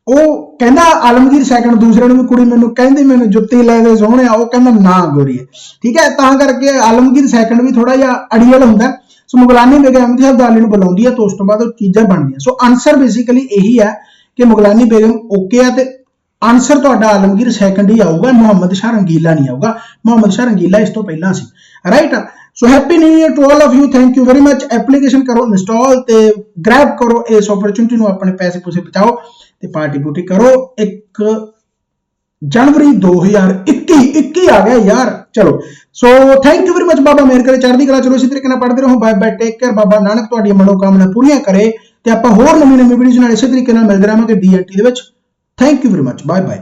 ਉਹ ਕਹਿੰਦਾ ਆਲਮਗੀਰ ਸੈਕੰਡ ਦੂਸਰੇ ਨੂੰ ਵੀ, ਕੁੜੀ ਮੈਨੂੰ ਕਹਿੰਦੀ ਮੈਨੂੰ ਜੁੱਤੀ ਲੈ ਦੇ ਸੋਹਣਿਆ, ਉਹ ਕਹਿੰਦਾ ਨਾ ਗੋਰੀਏ, ਠੀਕ ਹੈ। ਤਾਂ ਕਰਕੇ ਆਲਮਗੀਰ ਸੈਕੰਡ ਵੀ ਥੋੜਾ ਜਿਹਾ ਅੜੀਅਲ ਹੁੰਦਾ। ਸੋ ਮੁਗਲਾਨੀ ਬੇਗਮ ਅਹਿਮਦ ਸ਼ਾਹ ਅਬਦਾਲੀ ਨੂੰ ਬੁਲਾਉਂਦੀ ਹੈ ਤੇ ਉਸ ਤੋਂ ਬਾਅਦ ਉਹ ਚੀਜ਼ਾਂ ਬਣਦੀਆਂ। ਸੋ ਆਨਸਰ ਬੇਸਿਕਲੀ ਇਹੀ ਹੈ ਕਿ ਮੁਗਲਾਨੀ ਬੇਗਮ ਓਕੇ ਆ ਤੇ ਆਨਸਰ ਤੁਹਾਡਾ ਆਲਮਗੀਰ ਸੈਕੰਡ ਹੀ ਆਊਗਾ, ਮੁਹੰਮਦ ਸ਼ਾਹ ਰੰਗੀਲਾ ਨਹੀਂ ਆਊਗਾ। ਮੁਹੰਮਦ ਸ਼ਾਹ ਰੰਗੀਲਾ ਇਸ ਤੋਂ ਪਹਿਲਾਂ ਸੀ, right. So happy new year to all of you, thank you very much. Application ਕਰੋ ਇੰਸਟਾਲ ਤੇ ਗ੍ਰੈਬ ਕਰੋ ਇਸ ਓਪਰਚੁਨਿਟੀ ਨੂੰ, ਆਪਣੇ ਪੈਸੇ ਪੂਸੇ ਬਚਾਓ ਤੇ ਪਾਰਟੀ ਪੂਟੀ ਕਰੋ। 1 जनवरी 2021 आ गया यार, चलो। So thank you very much, बाबा मेहर करे, चढ़दी कला। चलो इसी तरीके नाल पढ़ते रहो, bye bye, take care. Baba Nanak तुहाडी मनोकामना पूरीਆਂ करे ते आपां होर नवीं वीडियोज़ नाल इसी तरीके नाल मिलदे रहांगे DNT दे विच। Thank you very much, bye bye.